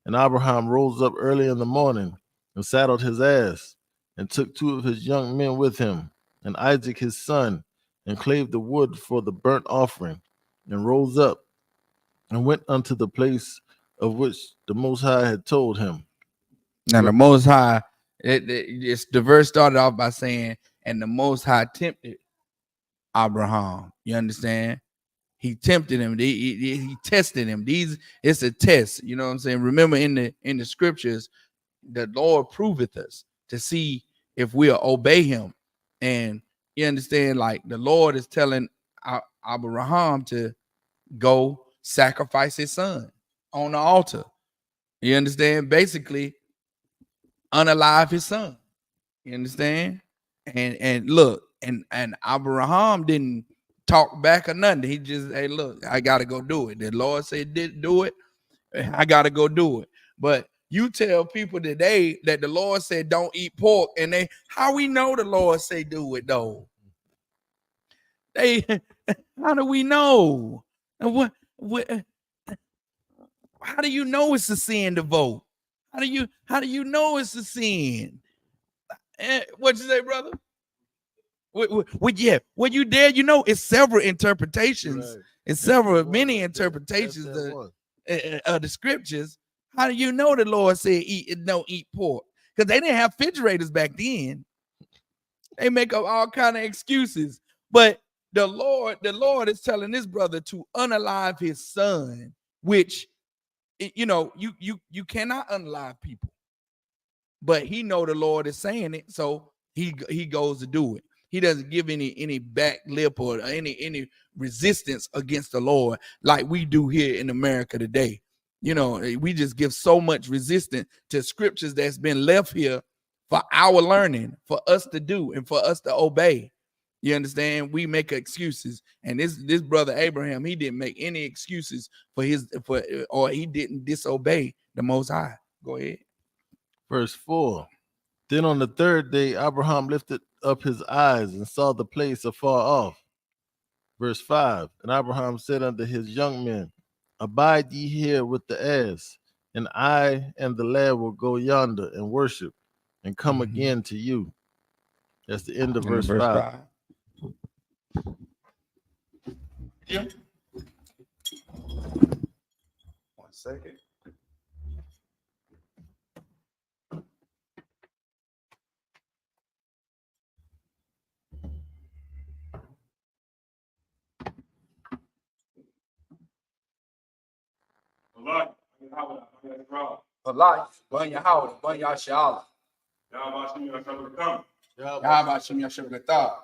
And Abraham rose up early in the morning and saddled his ass, and took two of his young men with him, and Isaac his son, and clave the wood for the burnt offering, and rose up and went unto the place of which the Most High had told him. Now the Most High, it's the verse started off by saying, and the Most High tempted Abraham. You understand? He tempted him. He tested him. It's a test. You know what I'm saying? Remember in the scriptures, the Lord proveth us to see if we'll obey him. And you understand, like the Lord is telling Abraham to go sacrifice his son on the altar. You understand? Basically, unalive his son. You understand? And look, and Abraham didn't talk back or nothing. He just, hey, look, I gotta go do it. The Lord said, did do it. I gotta go do it. But you tell people today that the Lord said don't eat pork, and how we know the Lord say do it though? How do we know? And what how do you know it's a sin to vote? How do you know it's a sin? What you say, brother? Yeah, when you there, you know it's several interpretations. Right. It's many That's interpretations that one. of the scriptures. How do you know the Lord said don't eat pork? Because they didn't have refrigerators back then. They make up all kind of excuses. But the Lord is telling this brother to unalive his son, which you cannot unalive people. But he know the Lord is saying it, so he goes to do it. He doesn't give any back lip or any resistance against the Lord like we do here in America today. You know, we just give so much resistance to scriptures that's been left here for our learning, for us to do and for us to obey. You understand? We make excuses, and this brother Abraham, he didn't make any excuses or he didn't disobey the Most High. Go ahead. Verse 4. Then on the third day, Abraham lifted up his eyes and saw the place afar off. Verse 5. And Abraham said unto his young men, Abide ye here with the ass, and I and the lad will go yonder and worship, and come again to you. That's the end of verse 5. 5. Yeah. 1 second. Allah, ban ya hawa, ban ya sha'ala. Ya ba shi ya shabata. Ya ba shi ya shabata.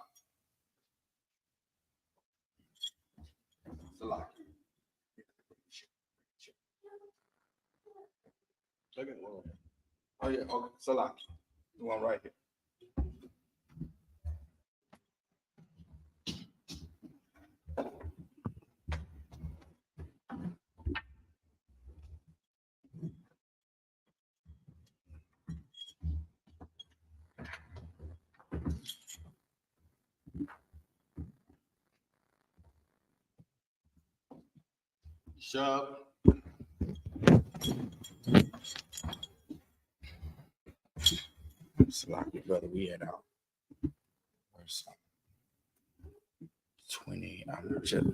Oh yeah, okay, Salaki. The one right here. Shab. Salaki, brother, we had out. Verse 20, I'm just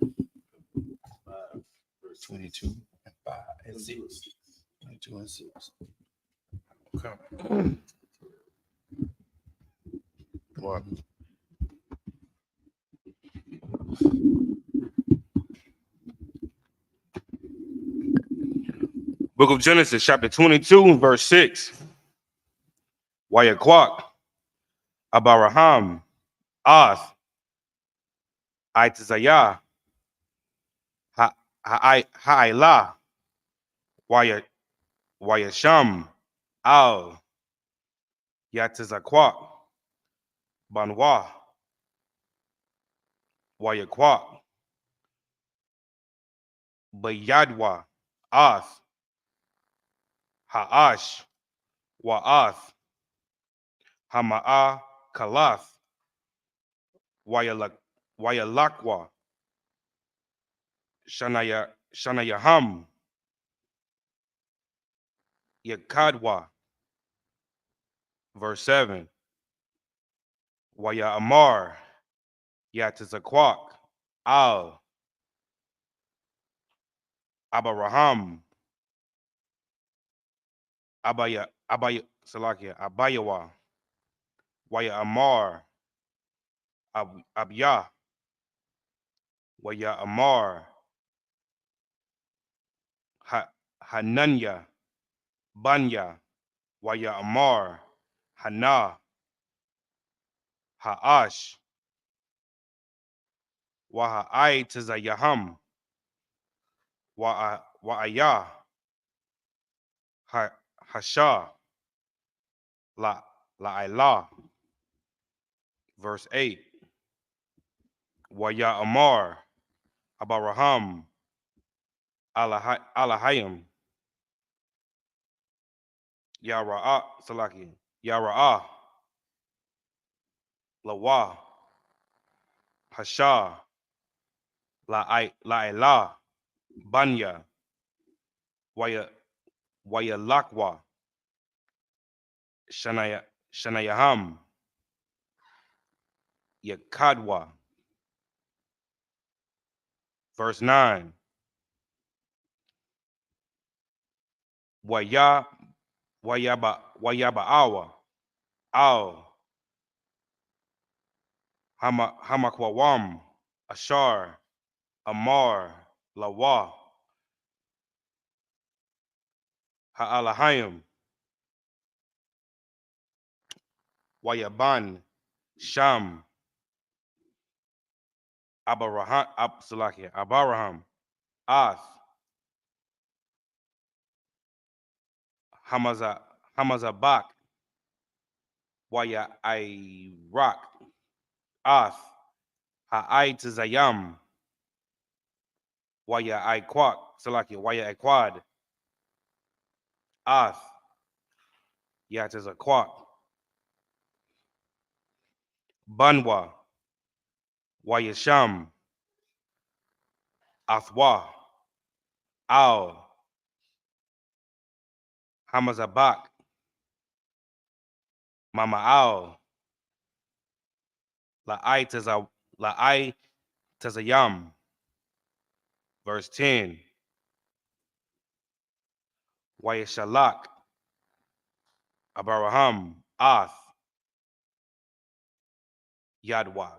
22 and 5 and 6. 22 and 6. Okay. What? Book of Genesis, chapter 22, verse 6. Wayakwak, Abaraham, Ath, Itazayah, Ha'ila, Wayasham, Al, Yatizakwak, Banwa, Wayakwak, Bayadwa, Ath, Ha'ash, Wa'ath, Hama'a, Kalath, Wayalakwa, Shanayaham, Yakadwa. Verse 7. Waya Amar, Yatizakwak, Al, Abaraham, Abayawa, Waya Amar, Abya, Waya Amar, Hananya, Banya, Waya Amar, Hana, Ha'ash, Waha'ai Tizayaham, Wa'aya, Hasha, La'ila. Verse 8. Waya Amar, Abaraham, Alahayim, Yara'a, Salaki, Yara'a, Lawa, Hasha, La'ila, Banya, Waya Lakwa, Shanayaham, Yakadwa. Verse 9. Wayaba'awa, Al, Hamakwawam, Ashar, Amar, Lawa, Ha'alahayim, Wayaban, Sham, Abaraham, Ath, Hamazabak, Waya Iraq, Ath, Ha'aitazayam, Waya Iquak, Salaki, Waya Iquad, Ath, Yatazakwak, Banwa, Wayasham, Athwa, Al, Hamazabak, Mama Ao. La I Tazayam. Verse 10. Wayeshalak. Abaraham. Ath. Yadwa.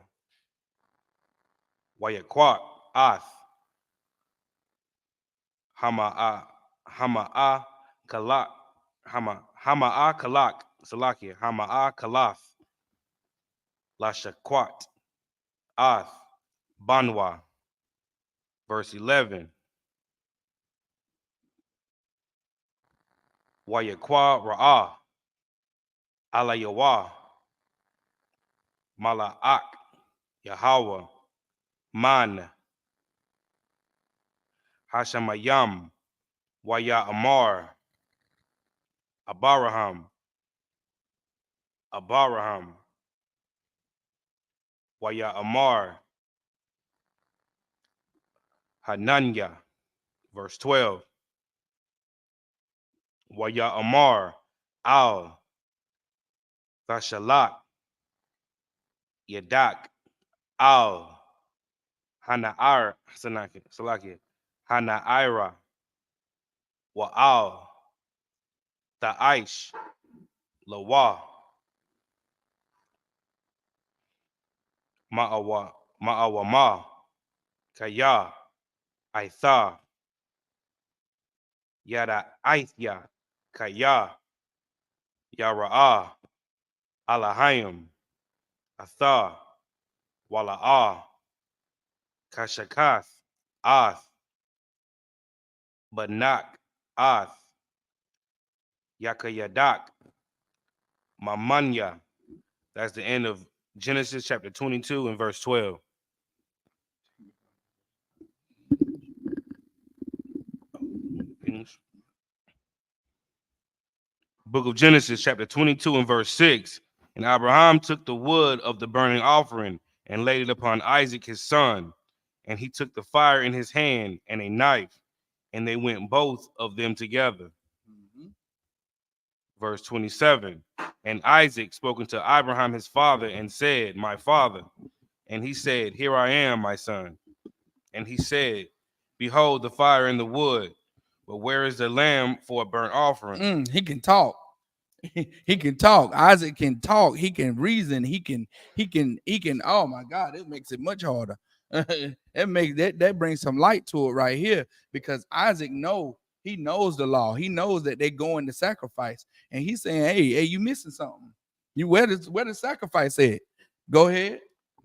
Wayakwak. Ath. Hama'a Kalak. Hama'a Kalak. Salakia. Hama'a Kalath. Lashakwat. Ath. Banwa. Verse 11. Wayakwa Ra'ah. Alayawa. Mala'ak. Yahweh. Man. Hashamayam. Waya Amar. Abaraham. Waya Amar. Hananya. Verse 12. Waya Amar. Al. Vashalak. Yadak. Al. Hana'ar. Salakia. Hana'ira. Wa'al. Ta'aish. Lawa. Ma'awama. Kaya. Aitha. Yada Aithya. Kaya. Yara'ah. Alahayim. Atha. Wala'ah. Kashakath. Ath. Banak. Ath. Yakayadak. Mamanya. That's the end of Genesis chapter 22 and verse 12. Book of Genesis chapter 22 and verse 6. And Abraham took the wood of the burning offering and laid it upon Isaac his son. And he took the fire in his hand and a knife, and they went both of them together. Verse 27. And Isaac spoke unto Abraham his father and said, My father. And he said, Here I am, my son. And he said, Behold the fire and the wood, but where is the lamb for a burnt offering? He can talk. He can talk. Isaac can talk. He can reason. He can. Oh my God, it makes it much harder. It makes that brings some light to it right here, because Isaac he knows the law. He knows that they're going to sacrifice, and he's saying, "Hey, you missing something? You where the sacrifice at? Go ahead."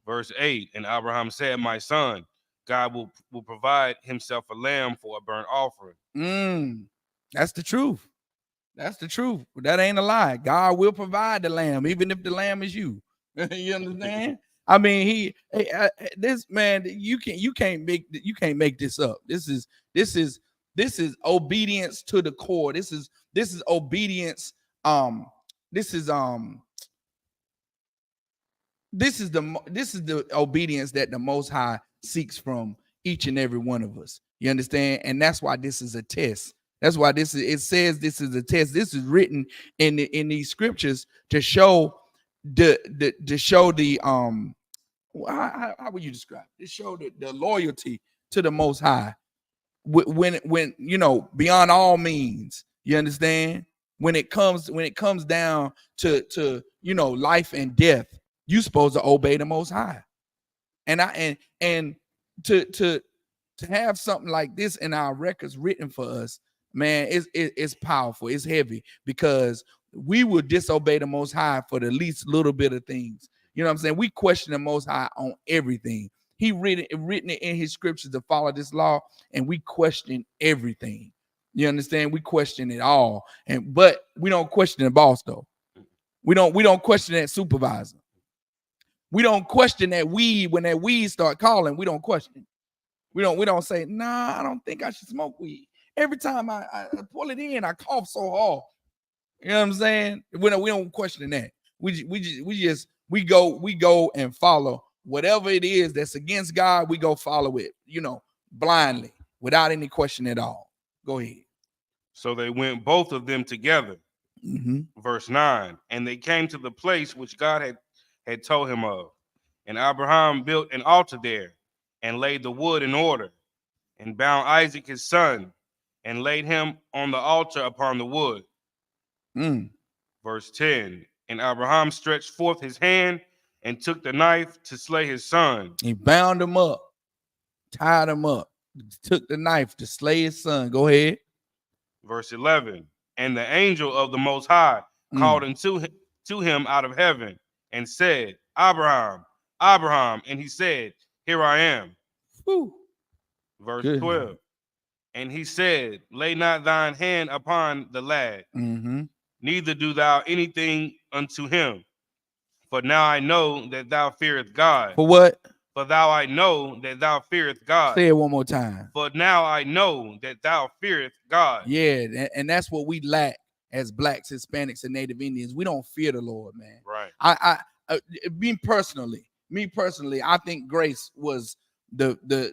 Verse 8. And Abraham said, My son, God will provide himself a lamb for a burnt offering. That's the truth. That's the truth. That ain't a lie. God will provide the lamb, even if the lamb is you. You understand? I mean, this man, you can't make this up. This is obedience to the core. This is obedience. This is the obedience that the Most High seeks from each and every one of us. You understand? And that's why this is a test. That's why it says this is a test. This is written in these scriptures to show how would you describe it? To show the loyalty to the Most High when beyond all means. You understand? When it comes down to life and death, you're supposed to obey the Most High. And to have something like this in our records written for us, man, it's powerful. It's heavy, because we will disobey the Most High for the least little bit of things. You know what I'm saying? We question the Most High on everything. He written it in his scriptures to follow this law, and we question everything. You understand? We question it all, but we don't question the boss though. We don't question that supervisor. We don't question that weed when that weed start calling. We don't question. We don't say, nah, I don't think I should smoke weed. Every time I pull it in, I cough so hard. You know what I'm saying? We don't question that. We go and follow whatever it is that's against God. We go follow it, blindly, without any question at all. Go ahead. So they went both of them together. Verse 9. And they came to the place which God had told him of. And Abraham built an altar there and laid the wood in order and bound Isaac his son and laid him on the altar upon the wood. Verse 10. And Abraham stretched forth his hand and took the knife to slay his son. He bound him up, tied him up, took the knife to slay his son. Go ahead. Verse 11. And the angel of the Most High called unto him out of heaven and said, Abraham, Abraham. And he said, Here I am. Whew. Verse 12. And he said, Lay not thine hand upon the lad, neither do thou anything unto him. For now I know that thou fearest God. For what? For thou I know that thou fearest God. Say it one more time. For now I know that thou fearest God. Yeah, and that's what we lack as blacks, Hispanics, and Native Indians. We don't fear the Lord, man. Right. Me personally, I think grace was the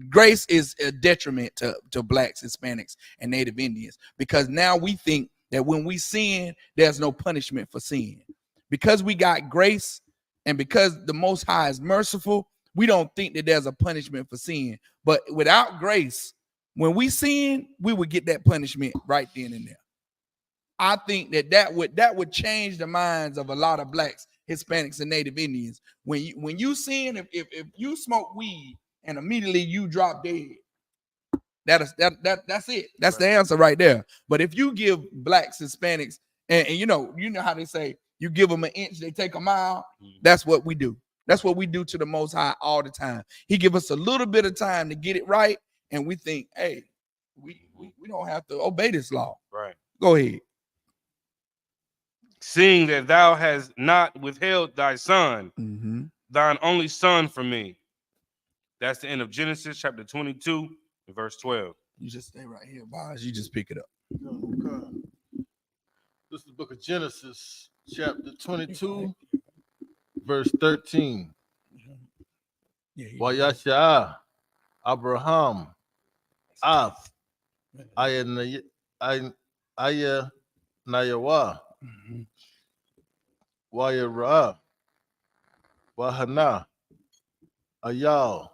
grace is a detriment to blacks, Hispanics, and Native Indians, because now we think that when we sin, there's no punishment for sin. Because we got grace and because the Most High is merciful, we don't think that there's a punishment for sin. But without grace, when we sin, we would get that punishment right then and there. I think that would change the minds of a lot of blacks, Hispanics, and Native Indians. When you sin, if you smoke weed and immediately you drop dead, that's it. That's the answer right there. But if you give blacks, Hispanics, and you know how they say, you give them an inch, they take a mile. That's what we do. That's what we do to the Most High all the time. He give us a little bit of time to get it right, and we think, hey, we don't have to obey this law. Right. Go ahead. Seeing that thou hast not withheld thy son, thine only son from me. That's the end of Genesis chapter 22, verse 12. You just stay right here, boss. You just pick it up. Okay. This is the book of Genesis, chapter 22, verse 13. Wayasha Abraham Af Aya Nayawa Wayara Wahana Ayal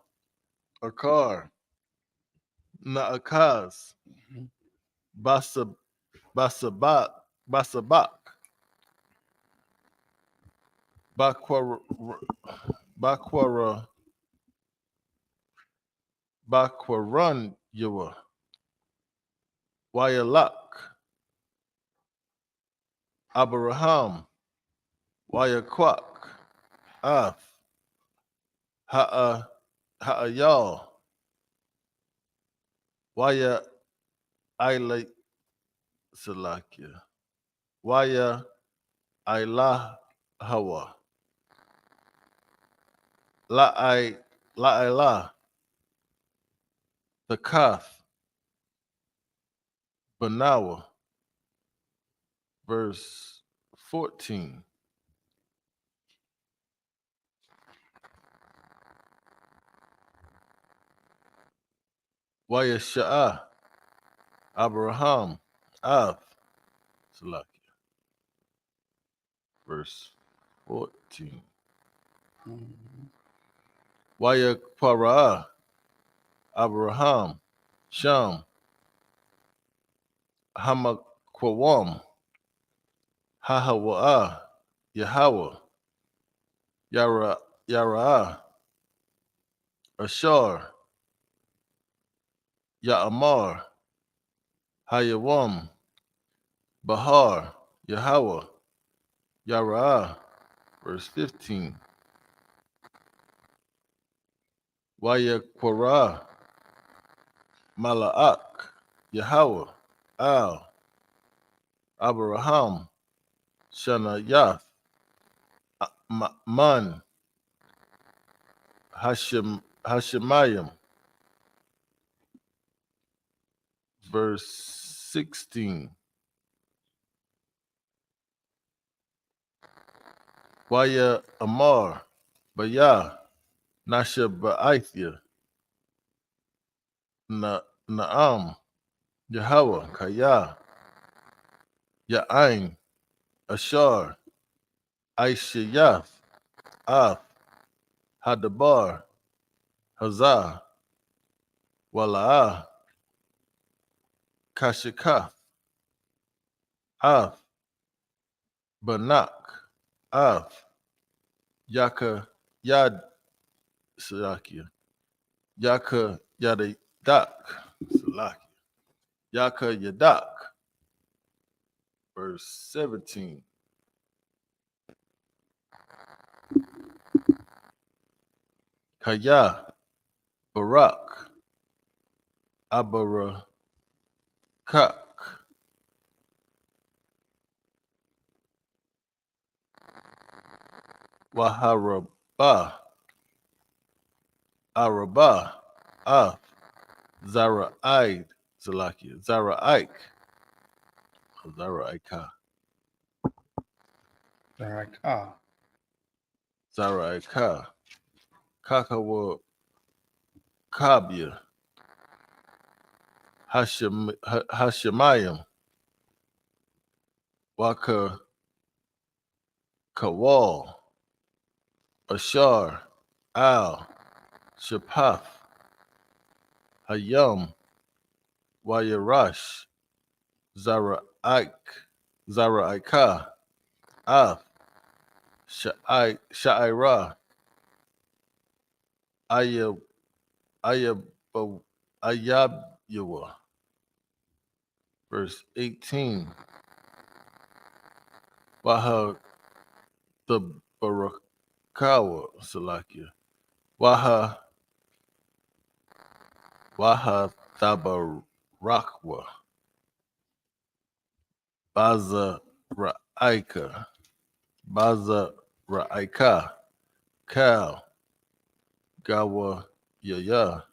Akar Naakaz Basabak Bakwaran Yawa Wayalak Abraham Wayakwak Af Ha'ayal Waya Ila Salakia Waya Ila Hawa La the Kath Banawa, verse 14. Wayasha'a Abraham Av Salakia, verse 14. Wayakpara Abraham Sham Hamakwam Hahawa'a Yahweh Yara Ashar Ya'amar Hayawam Bahar Yahweh Yara, verse 15. Wayakpara Mala'ak Yahweh Al Abraham Shana Yath Man Hashemayim, verse 16. Waya Amar Baya Nasha Ba'aithya Naam Yahweh Kaya Ya'ain Ashar, Aishayath, Af, Hadabar, Hazah, Wala'ah, Kashikath, Af, Banak, Af, Yaka, Yad, Salakia, Yaka, Yadadak, Salakia, Yaka, Yadak, verse 17. Kaya, Barak, Abarakak, Waharabah, Arabah, Af, Zara'id, Salakia, Zara'ik, Zara'ika, Zara'ika, Kakawa, Kabia, Hashemayim, Waka, Kawal, Ashar, Al, Shapaf, Hayam, Wayarash, Zara'ika, Af, Sha'ira, Ayab, Ayabyawa. Verse 18. Waha the Barakawa Salakia. Waha Tabarakwa. Baza Ra'ika. Baza Ra'ika. Kal. Gawa Yaya.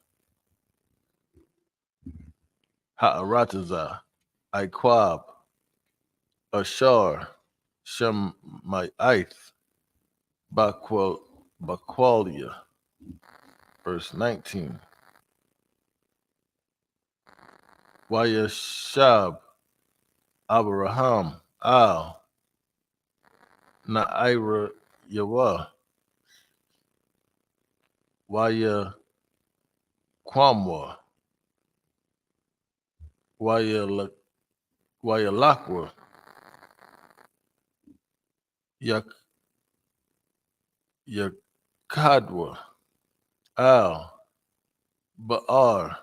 Ha'arataza. Iquab. Ashar. Shemai'ith. Bakwalia. Verse 19. Wayashab. Abraham. Al. Na'ira Yawa. Waya Kwamwa. Waya Lakwa. Yakadwa. Al. Ba'ar.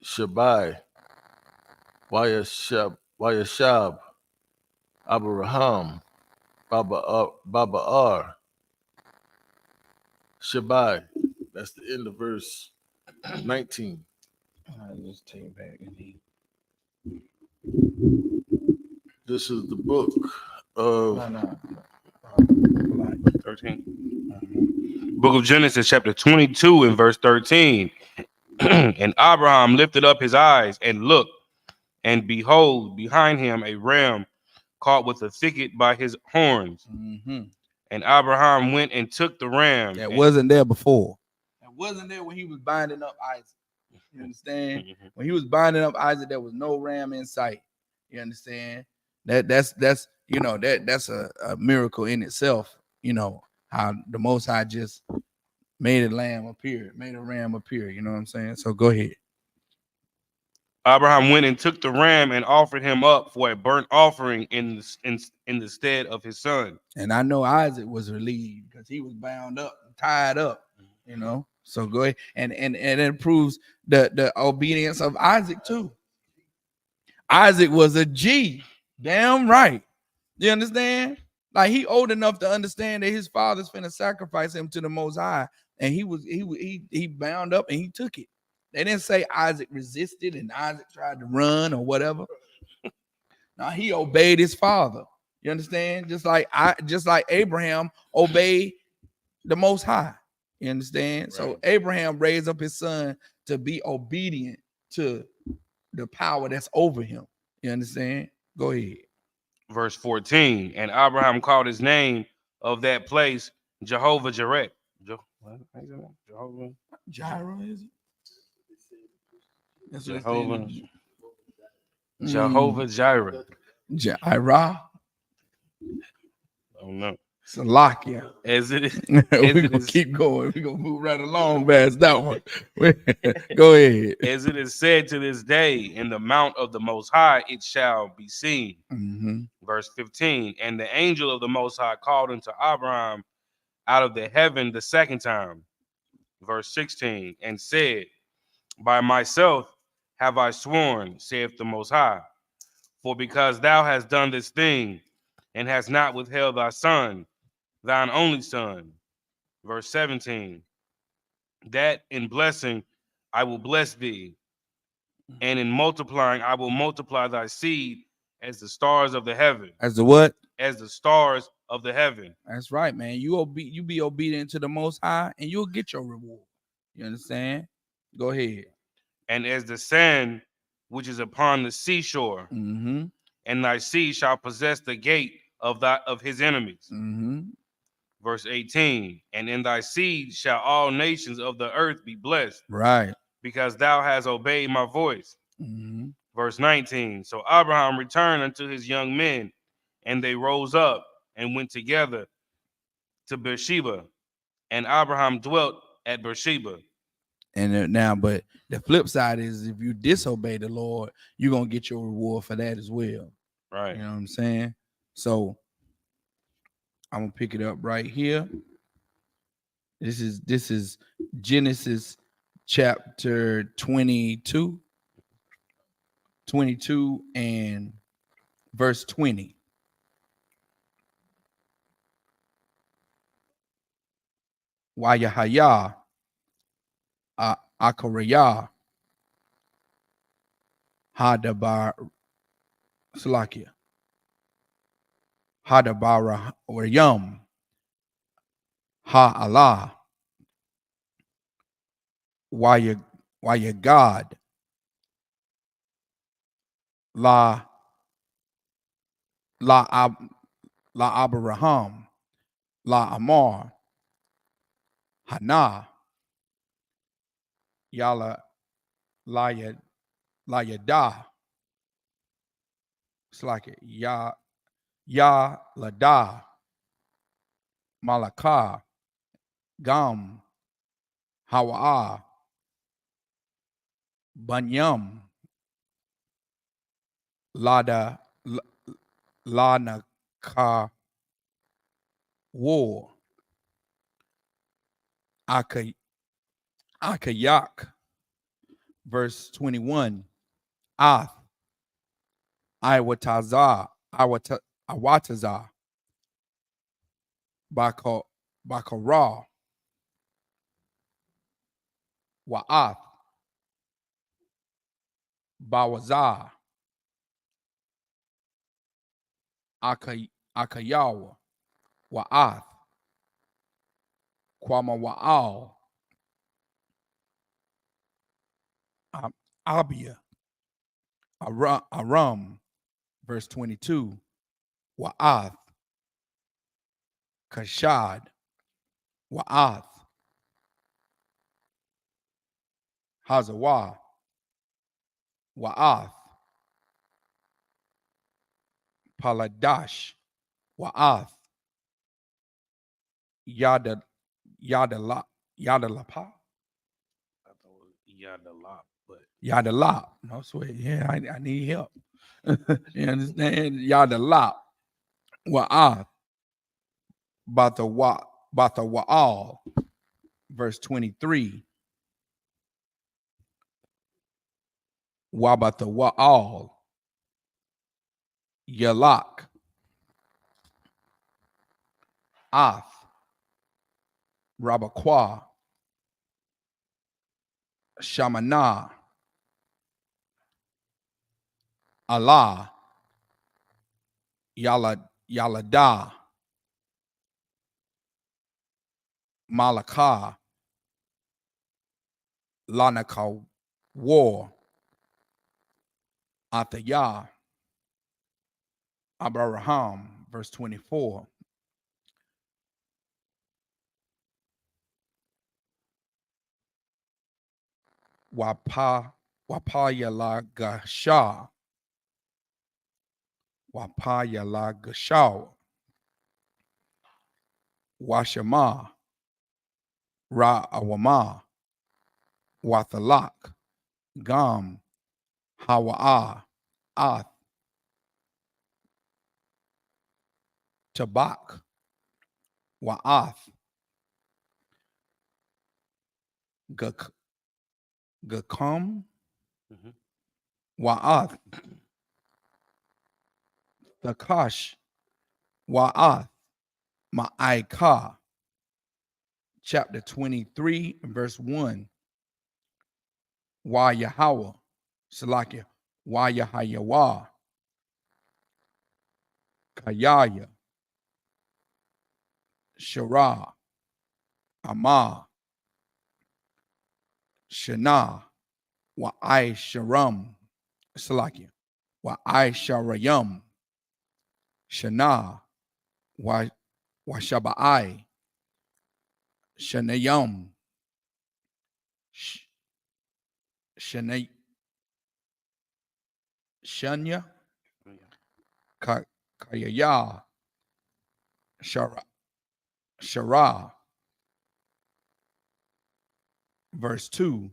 Shabai. Wayashab. Abraham. Baba'ar. Shabai. That's the end of verse 19. I just take it back indeed. This is the book of 13. Book of Genesis, chapter 22, and verse 13. And Abraham lifted up his eyes and looked, and behold, behind him a ram caught with a thicket by his horns. Mm-hmm. And Abraham went and took the ram. That wasn't there before. That wasn't there when he was binding up Isaac. You understand? When he was binding up Isaac, there was no ram in sight. You understand? That's you know that's a miracle in itself. You know how the Most High just made a ram appear. You know what I'm saying? So go ahead. Abraham went and took the ram and offered him up for a burnt offering in the stead of his son. And I know Isaac was relieved because he was bound up, tied up. You know. So go ahead, and it proves the obedience of Isaac too. Isaac was a G, damn right. You understand? Like he old enough to understand that his father's finna sacrifice him to the Most High, and he bound up and he took it. They didn't say Isaac resisted and Isaac tried to run or whatever. Now he obeyed his father. You understand? Just like Abraham obeyed the Most High. You understand? Right. So Abraham raised up his son to be obedient to the power that's over him. You understand? Go ahead. Verse 14. And Abraham called his name of that place Jehovah Jireh. Jehovah Jireh, is it? That's Jehovah Jireh. Jaira. I don't know. Salakia. As it is, We're as going it to is, keep going. We're going to move right along past that one. Go ahead. as it is said to this day, in the mount of the Most High it shall be seen. Mhm. Verse 15. And the angel of the Most High called unto Abraham out of the heaven the second time. Verse 16. And said, By myself have I sworn, saith the Most High, for because thou hast done this thing, and hast not withheld thy son, thine only son. Verse 17. That in blessing I will bless thee, and in multiplying I will multiply thy seed as the stars of the heaven. As the what? As the stars of the heaven. That's right, man. You be obedient to the Most High, and you'll get your reward. You understand? Go ahead. And as the sand which is upon the seashore, Mm-hmm. and thy seed shall possess the gate of his enemies. Mm-hmm. Verse 18. And in thy seed shall all nations of the earth be blessed, Right. because thou hast obeyed my voice. Mm-hmm. Verse 19. So Abraham returned unto his young men, and they rose up and went together to Beersheba, and Abraham dwelt at Beersheba. And now, but the flip side is if you disobey the Lord, you're gonna get your reward for that as well. Right. You know what I'm saying? So I'm gonna pick it up right here. This is Genesis chapter 22 and verse 20. Wayahaya Akaraya Hadabar Salakia Hadabara or Yum Ha Allah Waya God La La Abraham La Amar Hana Yala La Yada. It's like Ya Lada Malaka Gam Hawa Banyam Lada Lana Ka War Akayak verse 21 Ath Awataza Bakara Wa'ath Bawaza Akayawa Wa'ath Kwama Wa'al Abia Aram verse 22 Wa'ath Kashad Wa'ath Hazawa Wa'ath Paladash Wa'ath Yadalapa I thought it was Yadalop, but Yadalop. No sweat. Yeah, I need help. You understand? Yadalop Wa'ath Bata Wa'al verse 23 Wabata Wa'al Yalak Ath Rabakwa Shamana Allah Yalada Malaka Lanaka War Atayah Abraham verse 24 Wapayala Gasha Wapaya la Gashaw, Washama, Ra Awama, Wathalak, Gam, Hawa'a, Ath, Tabak, Wa'ath, Gakum, Mhm. Wa'ath, Thakash, Wa'ath, Ma'aika, chapter 23, verse 1. Wa Yahweh, Salakia, Wa Yahayawa, Kayaya, Shara, Amah, Shana, Wa I Sharam, Salakia, Wa I Sharayam, Shana, Wa Shabai, Shanayam, Shanay, Shanya, Kayaya, Shara, verse 2,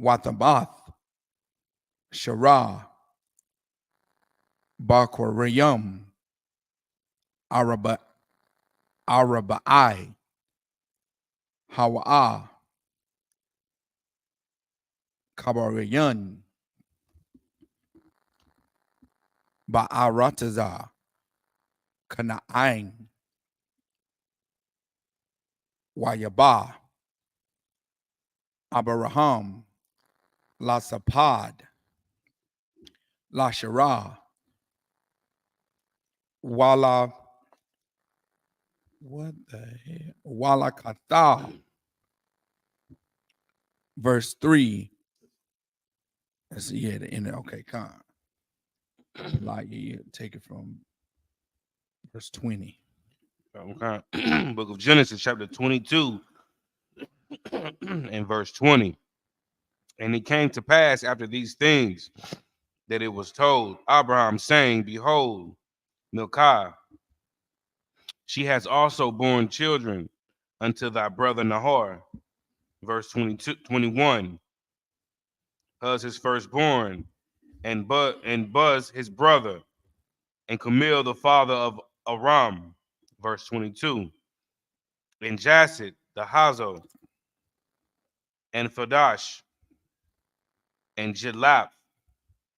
Watabath, Shara, Bakwariam, Arabai, Hawa'a, Kabarayan, Ba'arataza, Kana'ain, Wayaba, Abraham, La Sapad, La Shara, Wala, what the hell? Wala Kata, verse 3. Let's see here, the end. Okay, come. Like you take it from verse 20. Okay. Book of Genesis, chapter 22, and verse 20. And it came to pass after these things that it was told Abraham, saying, Behold, Milcah, she has also borne children unto thy brother Nahor. Verse 22, 21. Huz his firstborn, and Buz his brother, and Camille the father of Aram. Verse 22. And Jasset the Hazo, and Fadash, and Jilap,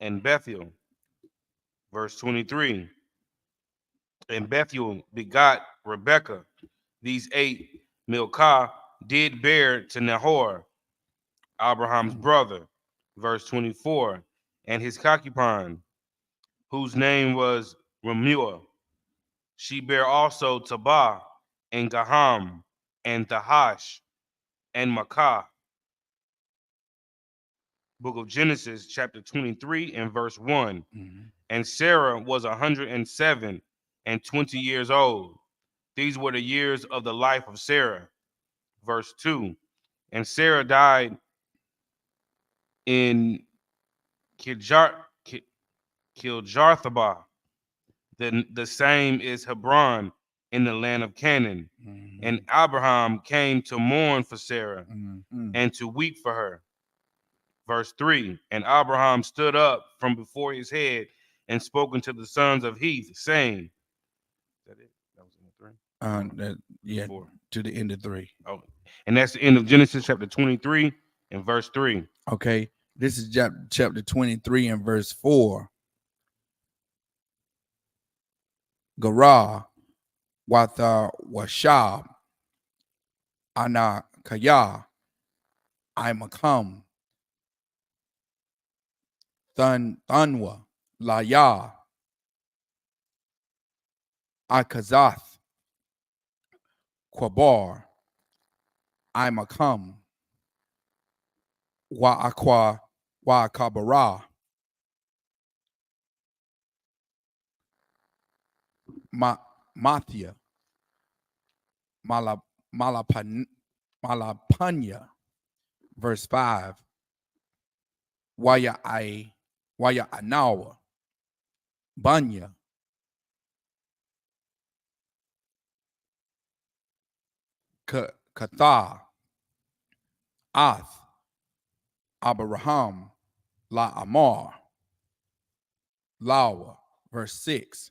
and Bethuel. Verse 23. And Bethuel begot Rebekah. These 8 Milcah did bear to Nahor, Abraham's brother. Verse 24. And his concubine, whose name was Remuel, she bare also Tabah, and Gaham, and Tahash, and Makah. Book of Genesis, chapter 23, and verse 1. Mhm. And Sarah was 107 and 20 years old. These were the years of the life of Sarah. Verse 2. And Sarah died in Kiljarthabah. The same is Hebron in the land of Canaan. And Abraham came to mourn for Sarah and to weep for her. Verse 3. And Abraham stood up from before his head and spoke unto the sons of Heth, saying, Is that it? That was in the 3? Yeah, 4. to the end of 3. Oh, and that's the end of Genesis chapter 23 and verse 3. Okay, this is chapter 23 and verse 4. Garah, Watha Washab, Ana Kaya, Imakam, Thunwa, Laya, Akazath, Quabar, Imakam, Wa'akwa, Wa'akabara, Mathia, Malapanya, verse 5. Waya Anawa, Banya, Katha, Ath, Abraham, La Amar, Lawa, verse 6.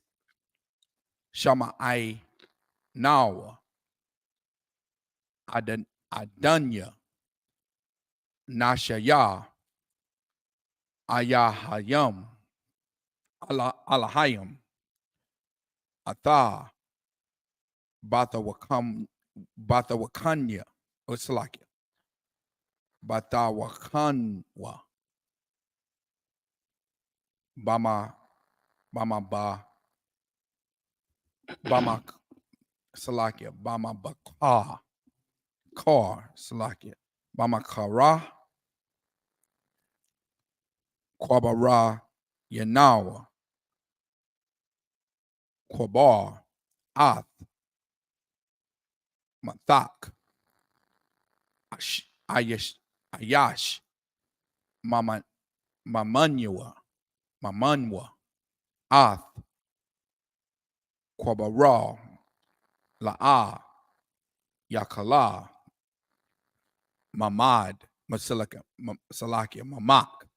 Shama'ai, Nawa, Adanya, Nashaya, Ayahayam, Alahayam, Atha, Bathawakanya, Uslakia, Bathawakanwa, Bama, Bama Salakia, Bama Bakar, Salakia, Bama Kara, Kwabara, Yanawa, Kwabar, Ath, Mathak, Ayash, Mamanua, Ath, Kwabara, La'a, Yakala, Mamad, Salakia, Mamak,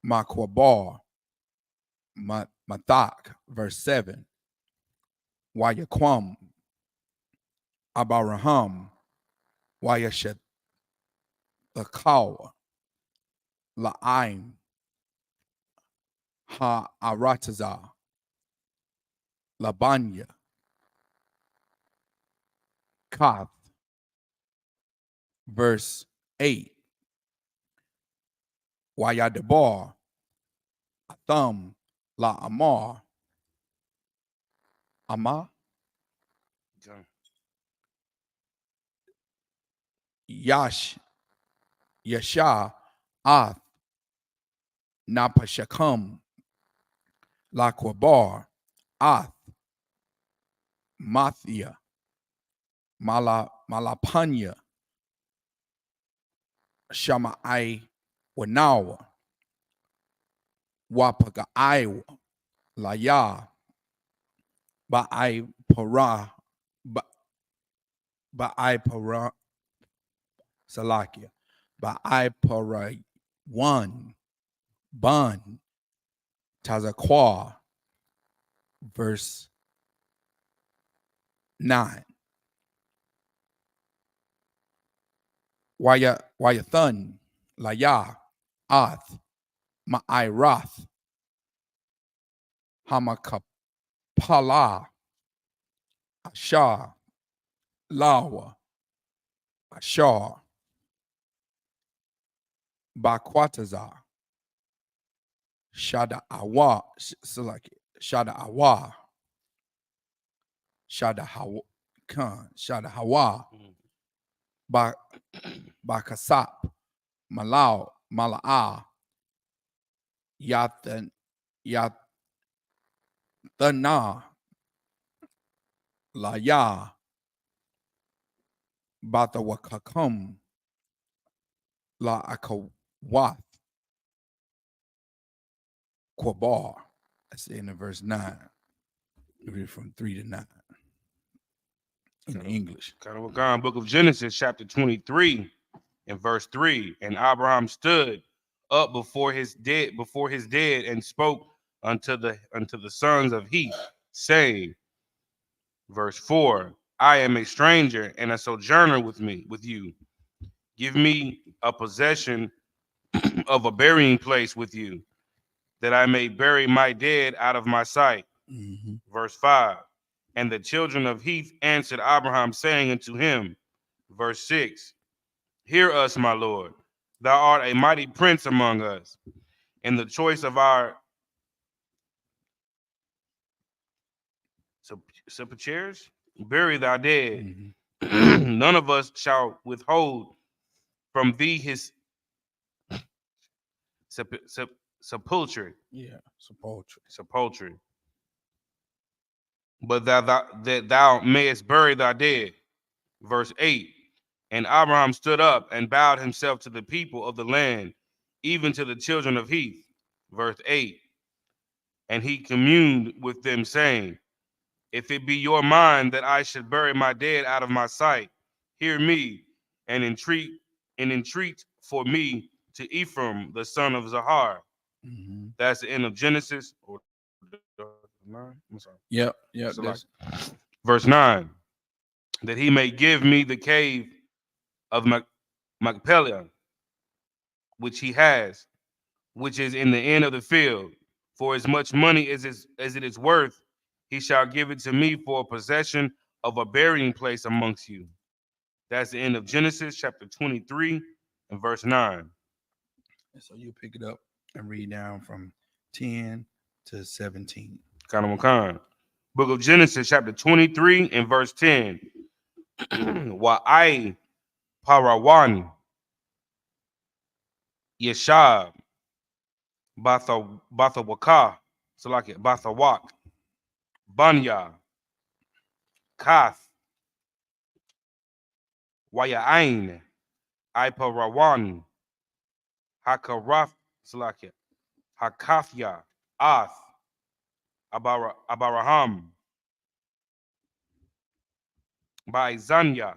Makwabar, Mathak, verse 7. Wayaquam, Abaraham, Wayashet, the Kawa, La'aim, Ha Arataza, Labanya, Kath, verse 8. Wayadabar, Atham, La Amar, Amar, Okay. Yasha, Ath, Napashakam, La Kwabar, Ath, Mathia, Malapanya, Shama'ai, Wanawa, Wapagaiwa, Laya, Ba'ai Para, Ba'ai Para, Salakia, Ba'ai Para, one, Bun, Tazaqua, verse 9. Wayathan, Laya, Ath, Ma'irath, Hamakapala, Ashar, Lawa, Ashar, Bakwatazar, Shada Awa, Shada Awa, Shada Hawa, Shada Hawa, Bakasap, Malau, Mala'a, Yathan, Yathana, Laya, Batawakakum, La Akawath, Kwabar. That's the end of verse 9. We read from 3 to 9 in English. Karawakan, book of Genesis, chapter 23, and verse 3. And Abraham stood up before his dead, and spoke unto the sons of Heth, saying, verse 4, I am a stranger and a sojourner with you. Give me a possession of a burying place with you, that I may bury my dead out of my sight. Mm-hmm. Verse 5. And the children of Heth answered Abraham, saying unto him, verse 6, hear us, my Lord. Thou art a mighty prince among us. In the choice of our sepulchres, bury thy dead. Mm-hmm. None of us shall withhold from thee his sepulchre. Yeah, sepulchre. Sepulchre. But that thou mayest bury thy dead. Verse 8. And Abraham stood up and bowed himself to the people of the land, even to the children of Heth. Verse 8. And he communed with them, saying, if it be your mind that I should bury my dead out of my sight, hear me and entreat for me to Ephraim, the son of Zahar. Mhm. That's the end of Genesis. I'm sorry. Yep. So like, That's verse 9, that he may give me the cave of Machpelah, which he has, which is in the end of the field. For as much money as it is worth, he shall give it to me for a possession of a burying place amongst you. That's the end of Genesis chapter 23 and verse 9. so you pick it up and read down from 10 to 17. Kanawakan. Book of Genesis chapter 23 and verse 10. Wa'ai parawan yeshab bathawaka. So like it, bathawak. Banya. Kath. Waya'ain. Iparawan. Hakaraf. So like it. Hakafya. Ath. Abaraham. Baizanya.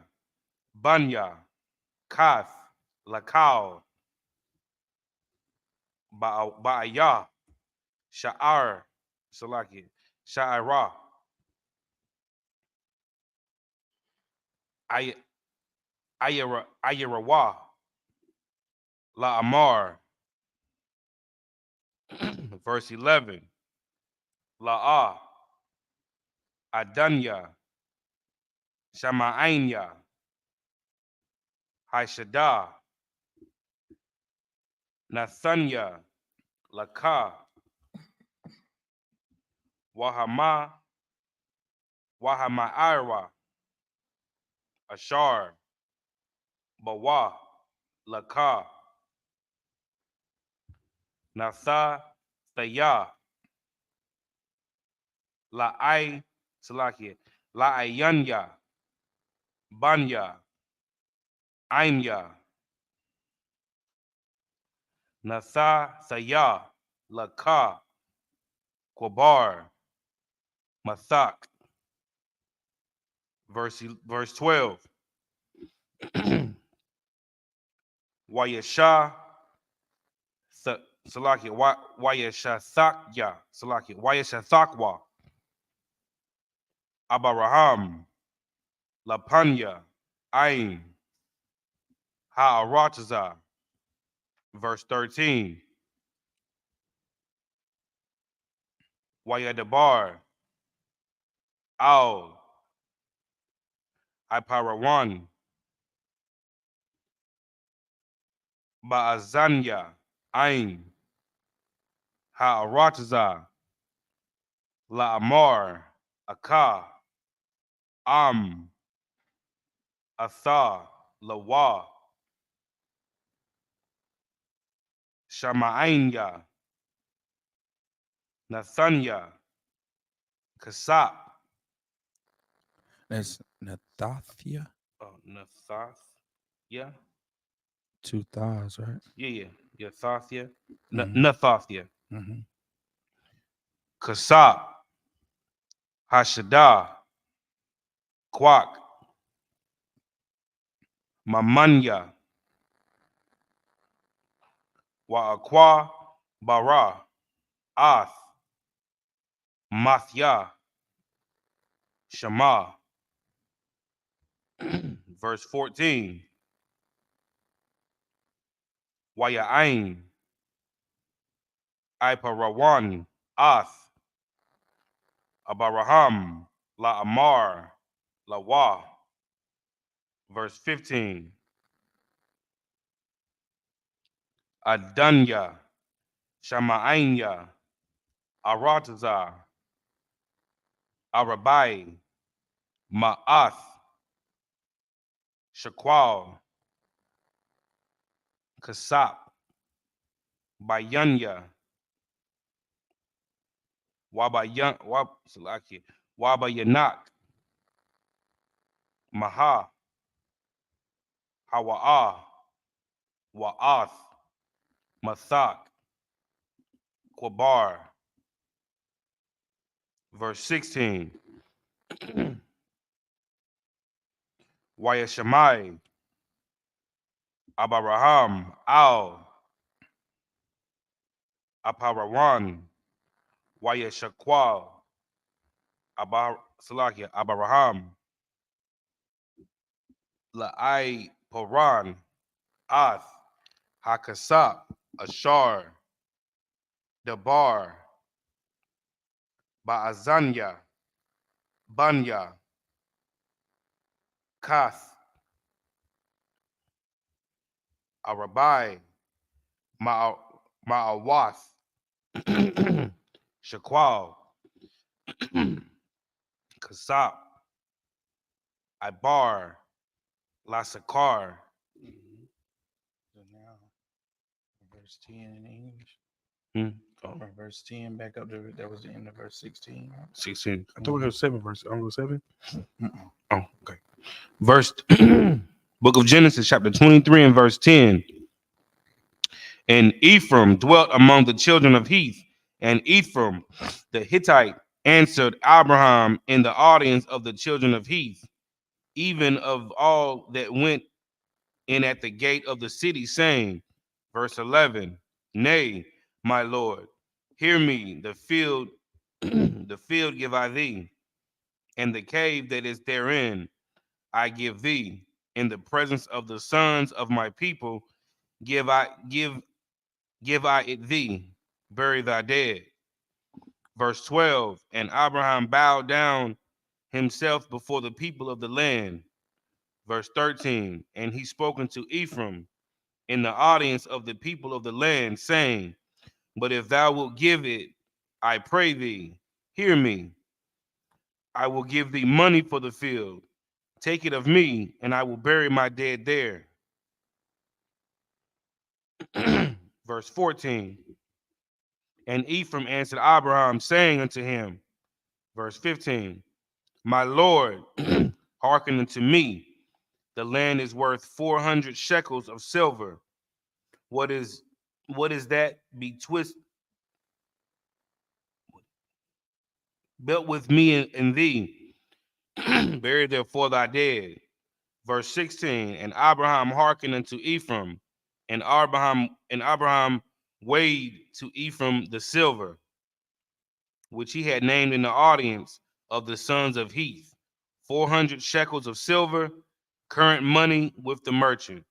Banya. Kath. Lakal. Ba'aya. Sha'ar. Salaki. Sha'ara. Ayarawa. La'amar. Verse 11. La'a. Adanya. Shama'anya. Haishada. Nathanya. Laka. Wahama. Wahama'ara. Ashar. Bawa. Laka. Natha. Thaya. La'ai. Salaki. La'ayanya. Banya. Aimya. Natha Thaya. Laka. Kwabar. Mathak. Verse 12. Wayasha Salaki. Wayasha Thakya. Salaki. Wayasha Thakwa. Abaraham. Lapanya. Ain. Ha'arataza. Verse 13. Wayadabar. Al. Iparawan. Ba'azanya. Ain. Ha'arataza. La'amar. Aka. Am. Atha. Lawa. Shama'anya. Nathanya. Kasap. That's Nathathia. Oh, Nathath. Yeah. 2 thas, right? Yeah. Nathathia. Mhm. Nathathia. Mhm. Kasap. Hashada. Kwak. Mamanya. Wa'akwa. Bara. Ath. Mathya. Shema. Verse 14. Waya'ain. Iparawan. Ath. Abaraham. La'amar. Lawa. Verse 15. Adanya. Shama'anya. Arataza. Arabai. Ma'ath. Shaqual. Kasap. Bayanya. Wabayanak. Maha. Hawa'ah. Wa'ath. Mathak. Kwabar. verse 16. Wayashamai, Abaraham, Al, Aparawan, Wayashakwal, Salakia, Abaraham, La'ai Paran, Ath, Hakasap, Ashar, Dabar, Ba'azanya, Banya, Kath, Arabai, Ma'awath, Shaqual, Kasap, Ibar, Lasakar. So now, verse 10 in English. Oh, From verse 10 back up to that was the end of verse 16. Right? 16. I thought we had 7 verses. I'm going 7. Mm-mm. Oh, okay. Verse Book of Genesis, chapter 23 and verse 10. And Ephraim dwelt among the children of Heth, and Ephraim the Hittite answered Abraham in the audience of the children of Heth, even of all that went in at the gate of the city, saying, verse 11, Nay, my Lord, hear me, the field, the field give I thee, and the cave that is therein I give thee. In the presence of the sons of my people, give I it thee. Bury thy dead. Verse 12, and Abraham bowed down himself before the people of the land. Verse 13, and he spoke unto Ephraim in the audience of the people of the land, saying, but if thou wilt give it, I pray thee, hear me. I will give thee money for the field. Take it of me, and I will bury my dead there. Verse 14, and Ephraim answered Abraham, saying unto him, verse 15, my Lord, hearken unto me. The land is worth 400 shekels of silver. What is that betwixt built with me and thee? Bury therefore thy dead. Verse 16, and Abraham hearkened unto Ephraim, and Abraham weighed to Ephraim the silver, which he had named in the audience of the sons of Heth, 400 shekels of silver, current money with the merchant.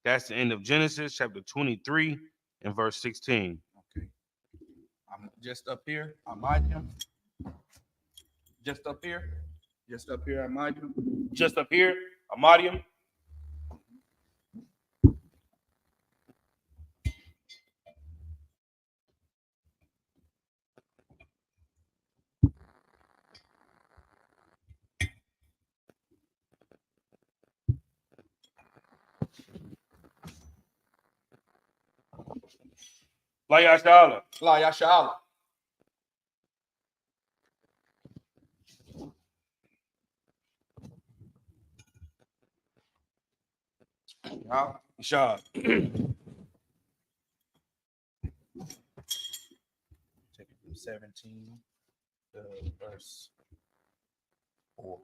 That's the end of Genesis chapter 23 and verse 16. Okay. I'm just up here. Imagine. Just up here. Just up here. Imagine. Just up here, Amadium. La Yashala. La Yashala. Shah. Take it from 17 to verse 4.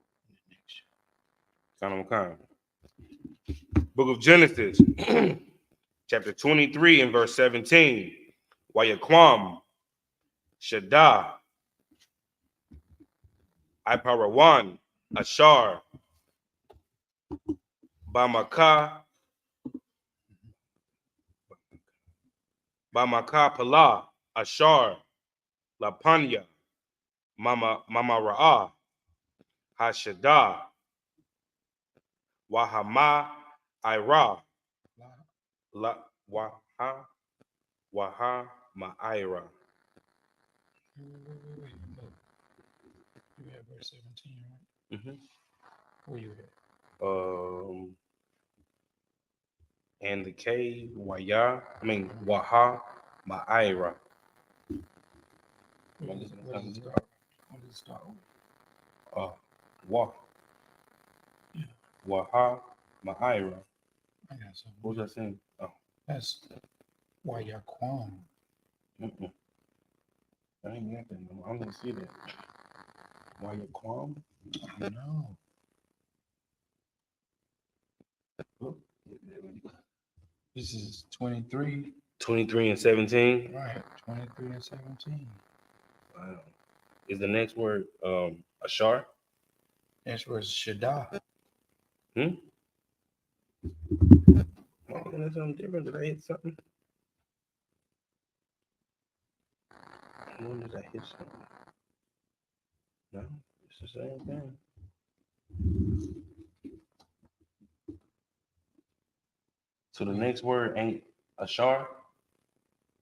Book of Genesis, chapter 23 and verse 17. Wayaquam, Shaddai, Iparawan, Ashar, Bamaka Pala, Ashar, Lapanya, Mama Ra'ah, Hashada, Wahama, Ira, La Waha Ma'ira. Wait. You have verse 17, right? Mm-hmm. Where you at? And the cave, Waha Ma'ira. Where does it start? Wah. Yeah. Waha Ma'ira. I got something. What was I saying? Oh. That's Wayaquam. I ain't got that no more. I'm gonna see that. Why you qualm? No. This is 23. 23 and 17. Right. 23 and 17. Wow. Is the next word ashar? Next word is Shaddai. Oh, that's something different. Did I hit something? When did I hit something? No, it's the same thing. So the next word ain't ashar?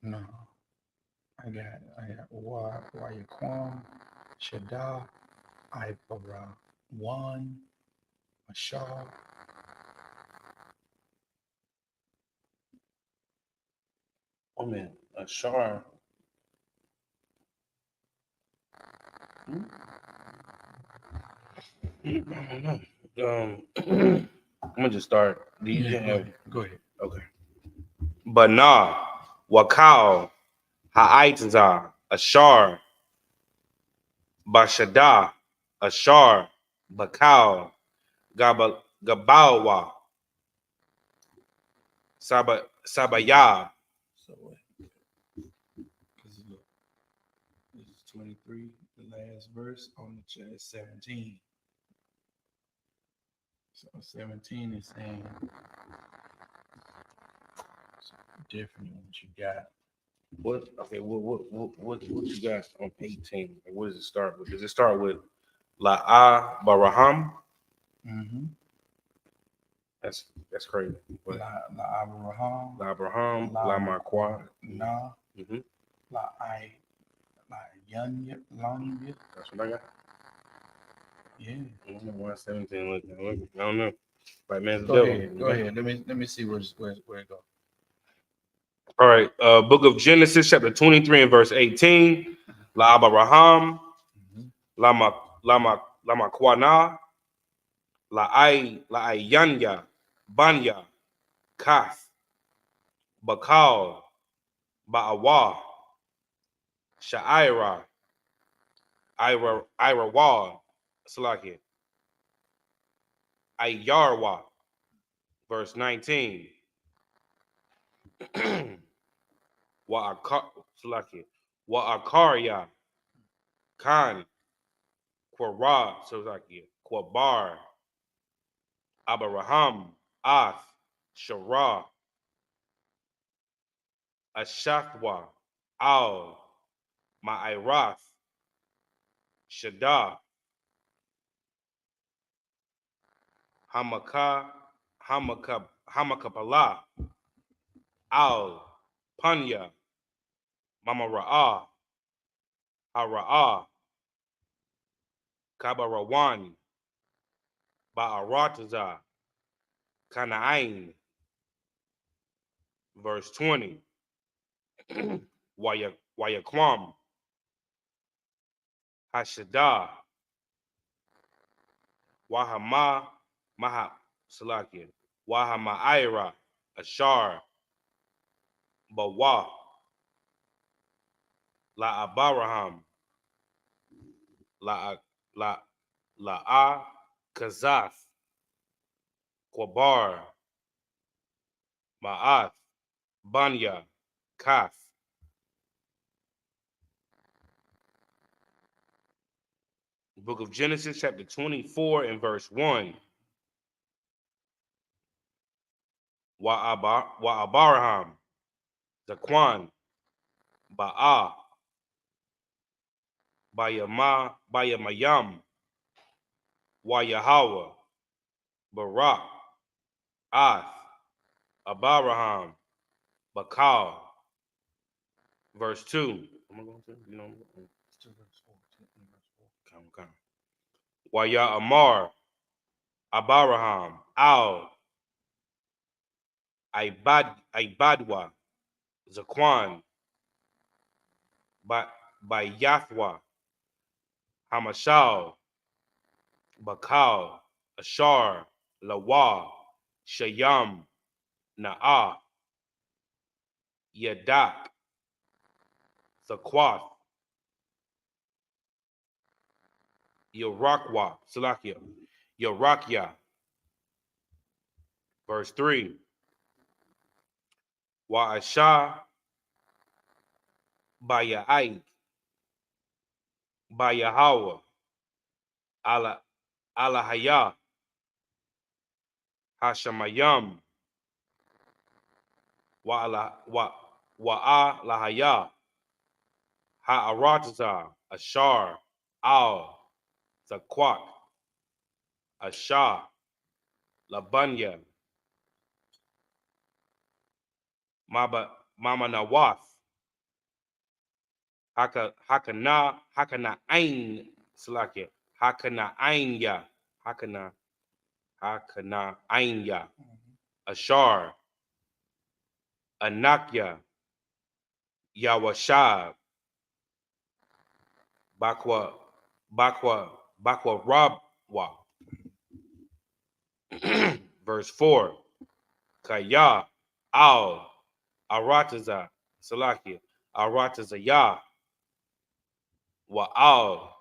No. I got Wayaquam, Shaddai, Ipara, One, Ashar. Oh man, ashar. I don't know. I'm gonna just start. Do you have? Go ahead. Okay. Bana, Wakal, Ha'aitazah, Ashar, Bashada, Ashar, Bakal, Gabawa, Sabaya. So what? Because look, this is 23, the last verse on the chat is 17. So 17 is saying different than what you got. What? Okay. What you got on 18? Like, what does it start with? Does it start with La'a Baraham? Mm-hmm. That's crazy. What? La Abraham, La Abraham, La Marquard. Na, Mm-hmm. La Yanya. That's what I got. Yeah. I don't know why 17 look that way. I don't know. Right, man. Go ahead. Let me see where it goes. All right. Book of Genesis, chapter 23 and verse 18. La Abraham, Mhm. Lama Kwana, La Yanya, Banya, Kath, Bakal, Ba'awa, Sha'ira, Irawa, Salakia, Ayarwa, verse 19. Salakia, Wa'akaria, Khan, Quara, Salakia, Quabar, Abraham, Ath, Shara, Ashathwa, Al, Ma'irath, Shadah, Hamakapala, Al, Panya, Mama Ra'ah, Hara'ah, Kabarawan, Ba'arataza, Kana'ain, verse 20. Wayakwam, Hashadah, Wahama, Maha, Salakia, Wahama'ira, Ashar, Bawa, La Abaraham, La La La Kazath, Quabar, Ma'ath, Banya, Kath. Book of Genesis, chapter 24 and verse 1. Abaraham, Zaquan, Ba'a, Bayamayam, Yahawa, Barak, Ath, Abaraham, Bakal. Verse 2. Am I going to? You know, come. Amar, Abaraham, Al, Ibadwa, Zaquan, by Yathwa, Hamashal, Bakal, Ashar, Lawa, Shayam, Na'ah, Yadak, Zaquath, Yorakwa, Salakia, Yorakya. Verse 3. Wa'asha Baya'ai, Bayahawa, Alahaya, Hashamayam, Wa'alahaya, Ha'arataza, Ashar, Al, Zakwak, Ashar, Labanya, Mama Nawaf, Hakana Ain, Salakia, Hakana Ainya, Hakana Ainya, Ashar, Anakya, Yawashab, Bakwa, Bakwa Rabwa. Verse 4. Kaya, Al, Arataza, Salakia, Arataza Ya, Wa Al,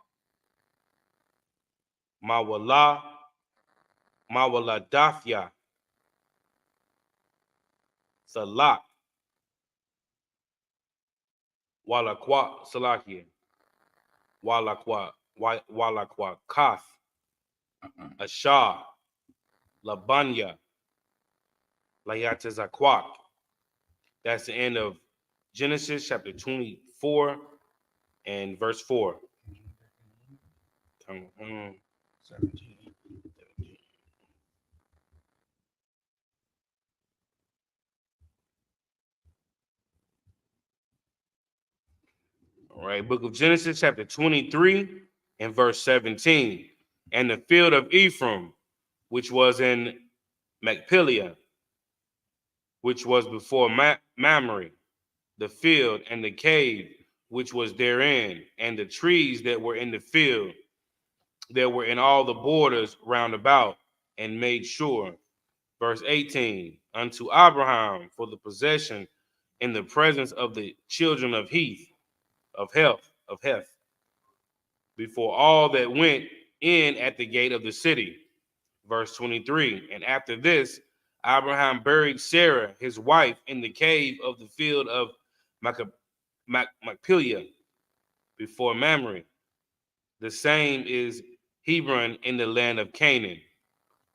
Mawala Dafya, Salak, Walakwa, Salakia, Walakwa Kath, Ashah, Labanya, Layatazakwak. That's the end of Genesis chapter 24 and verse 4. 17. All right, book of Genesis chapter 23 and verse 17. And the field of Ephraim, which was in Machpelah, which was before Mamre, the field and the cave which was therein, and the trees that were in the field that were in all the borders round about, and made sure. Verse 18, unto Abraham for the possession in the presence of the children of Heth, before all that went in at the gate of the city. Verse 23, and after this, Abraham buried Sarah, his wife, in the cave of the field of Machpelah, before Mamre. The same is Hebron in the land of Canaan.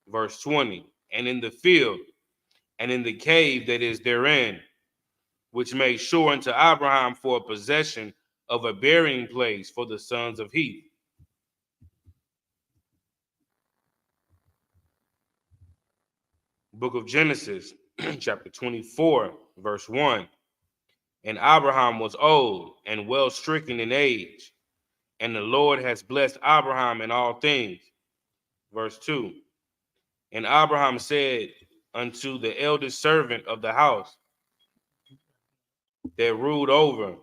Verse 20, and in the field, and in the cave that is therein, which made sure unto Abraham for a possession of a burying place for the sons of Heth. Book of Genesis, chapter 24, verse 1. And Abraham was old and well stricken in age, and the Lord has blessed Abraham in all things. Verse 2. And Abraham said unto the eldest servant of the house that ruled over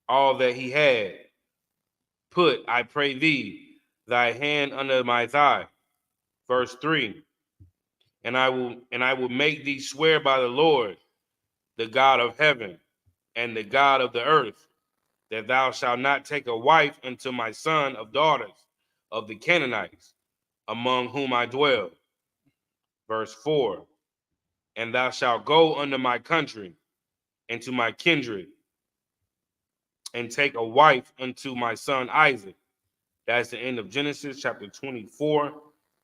all that he had, put, I pray thee, thy hand under my thigh. Verse 3. And I will make thee swear by the Lord, the God of heaven and the God of the earth, that thou shalt not take a wife unto my son of daughters of the Canaanites, among whom I dwell. Verse 4. And thou shalt go unto my country and to my kindred, and take a wife unto my son Isaac. That's the end of Genesis chapter 24,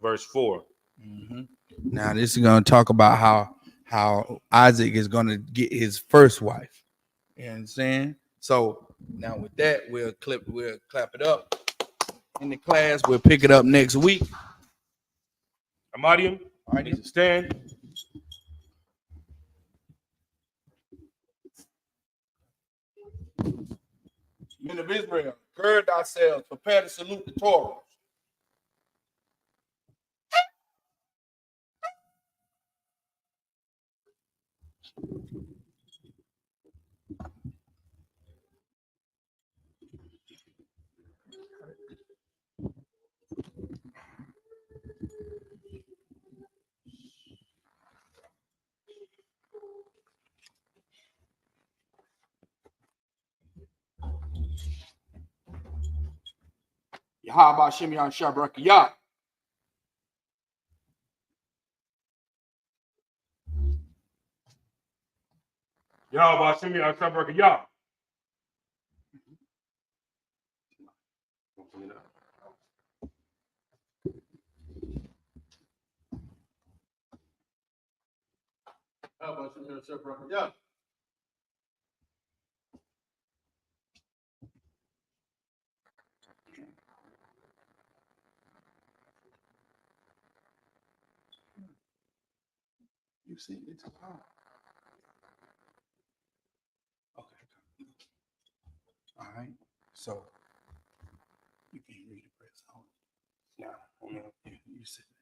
verse 4. Mm-hmm. Now this is going to talk about how Isaac is going to get his first wife. You understand? So now with that, we'll clap it up in the class. We'll pick it up next week. Amadium, I need to stand. Men of Israel, gird ourselves, prepare to salute the Torah. Yahweh Shemian Shabrakiyah. Yahweh Shemian Shabrakiyah. You see, it's a power. Okay. All right. So you can't read the prayer song. No. You sit there.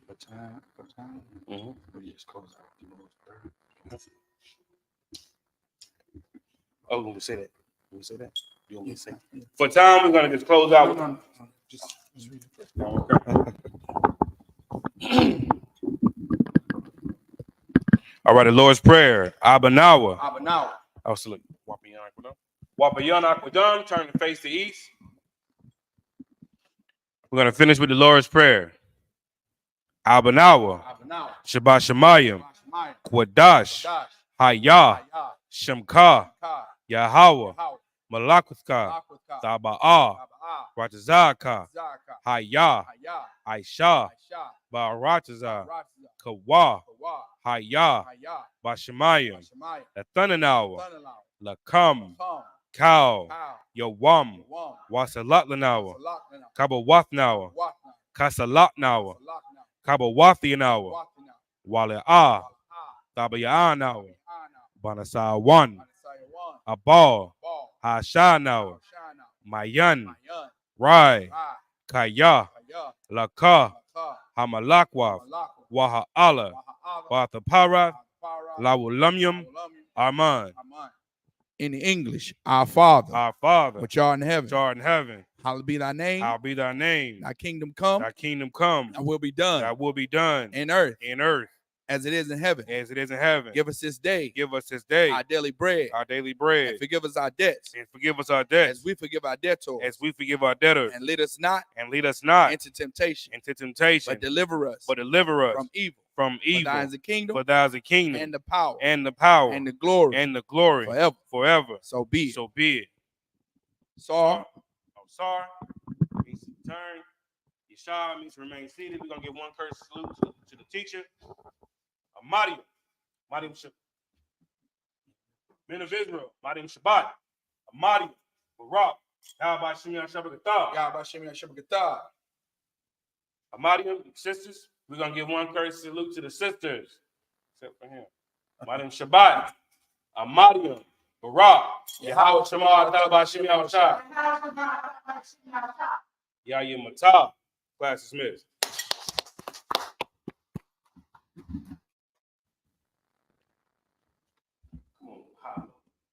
What time? We just close out the Lord's Prayer. Oh, when we say that. When we say that. You want me to say? Yeah. For time, we're gonna just close out. No. Just read the prayer. All right, the Lord's Prayer. Abanawa. Abanawa. Oh, salute. Wapayan Akwadon, turn to face the east. We're going to finish with the Lord's Prayer. Abanawa. Abanawa. Shabbat Shemayim. Kwadash. Hayah. Shemka. Yahweh. Malakutka. Taba'ah. Ratazaka. Hayah. Aisha. Barataza. Kawa. Hayah. Bashemayim. Lathananawa. Lakam. Cow. Yawam. Wasalatanawa. Kabawathnawa. Kasalatnawa. Kabawathinawa. Wale'ah. Tabayanawa. Banasawan. Abal. Hashanawa. Mayan. Rai. Kaya. Laka. Hamalakwa. Waha'ala. Wathapara. Lawulamyum. Arman. In English, our Father, Which which art in heaven, hallowed be thy name. Hallowed be thy name. Thy kingdom come. Thy kingdom come. Thy will be done. Thy will be done. In earth. As it is in heaven. Give us this day. Our daily bread. And forgive us our debts. As we forgive our debtors. And lead us not. Into temptation. But deliver us. From evil. For thine is the kingdom. And the power. And the glory. Forever. So be it. Sar means to turn. Yeshua means to remain seated. We're going to give one curse salute to the teacher. Amadio. Amadio Shabbat. Men of Israel. Amadio Shabbat. Amadio. Barak. Yahweh Shemian Shabbat. Amadio, sisters. We're going to give one curse salute to the sisters. Except for him. Amadio Shabbat. Amadio. Barak. Yahweh Shemian Shabbat. Yahya Matah. Class dismissed.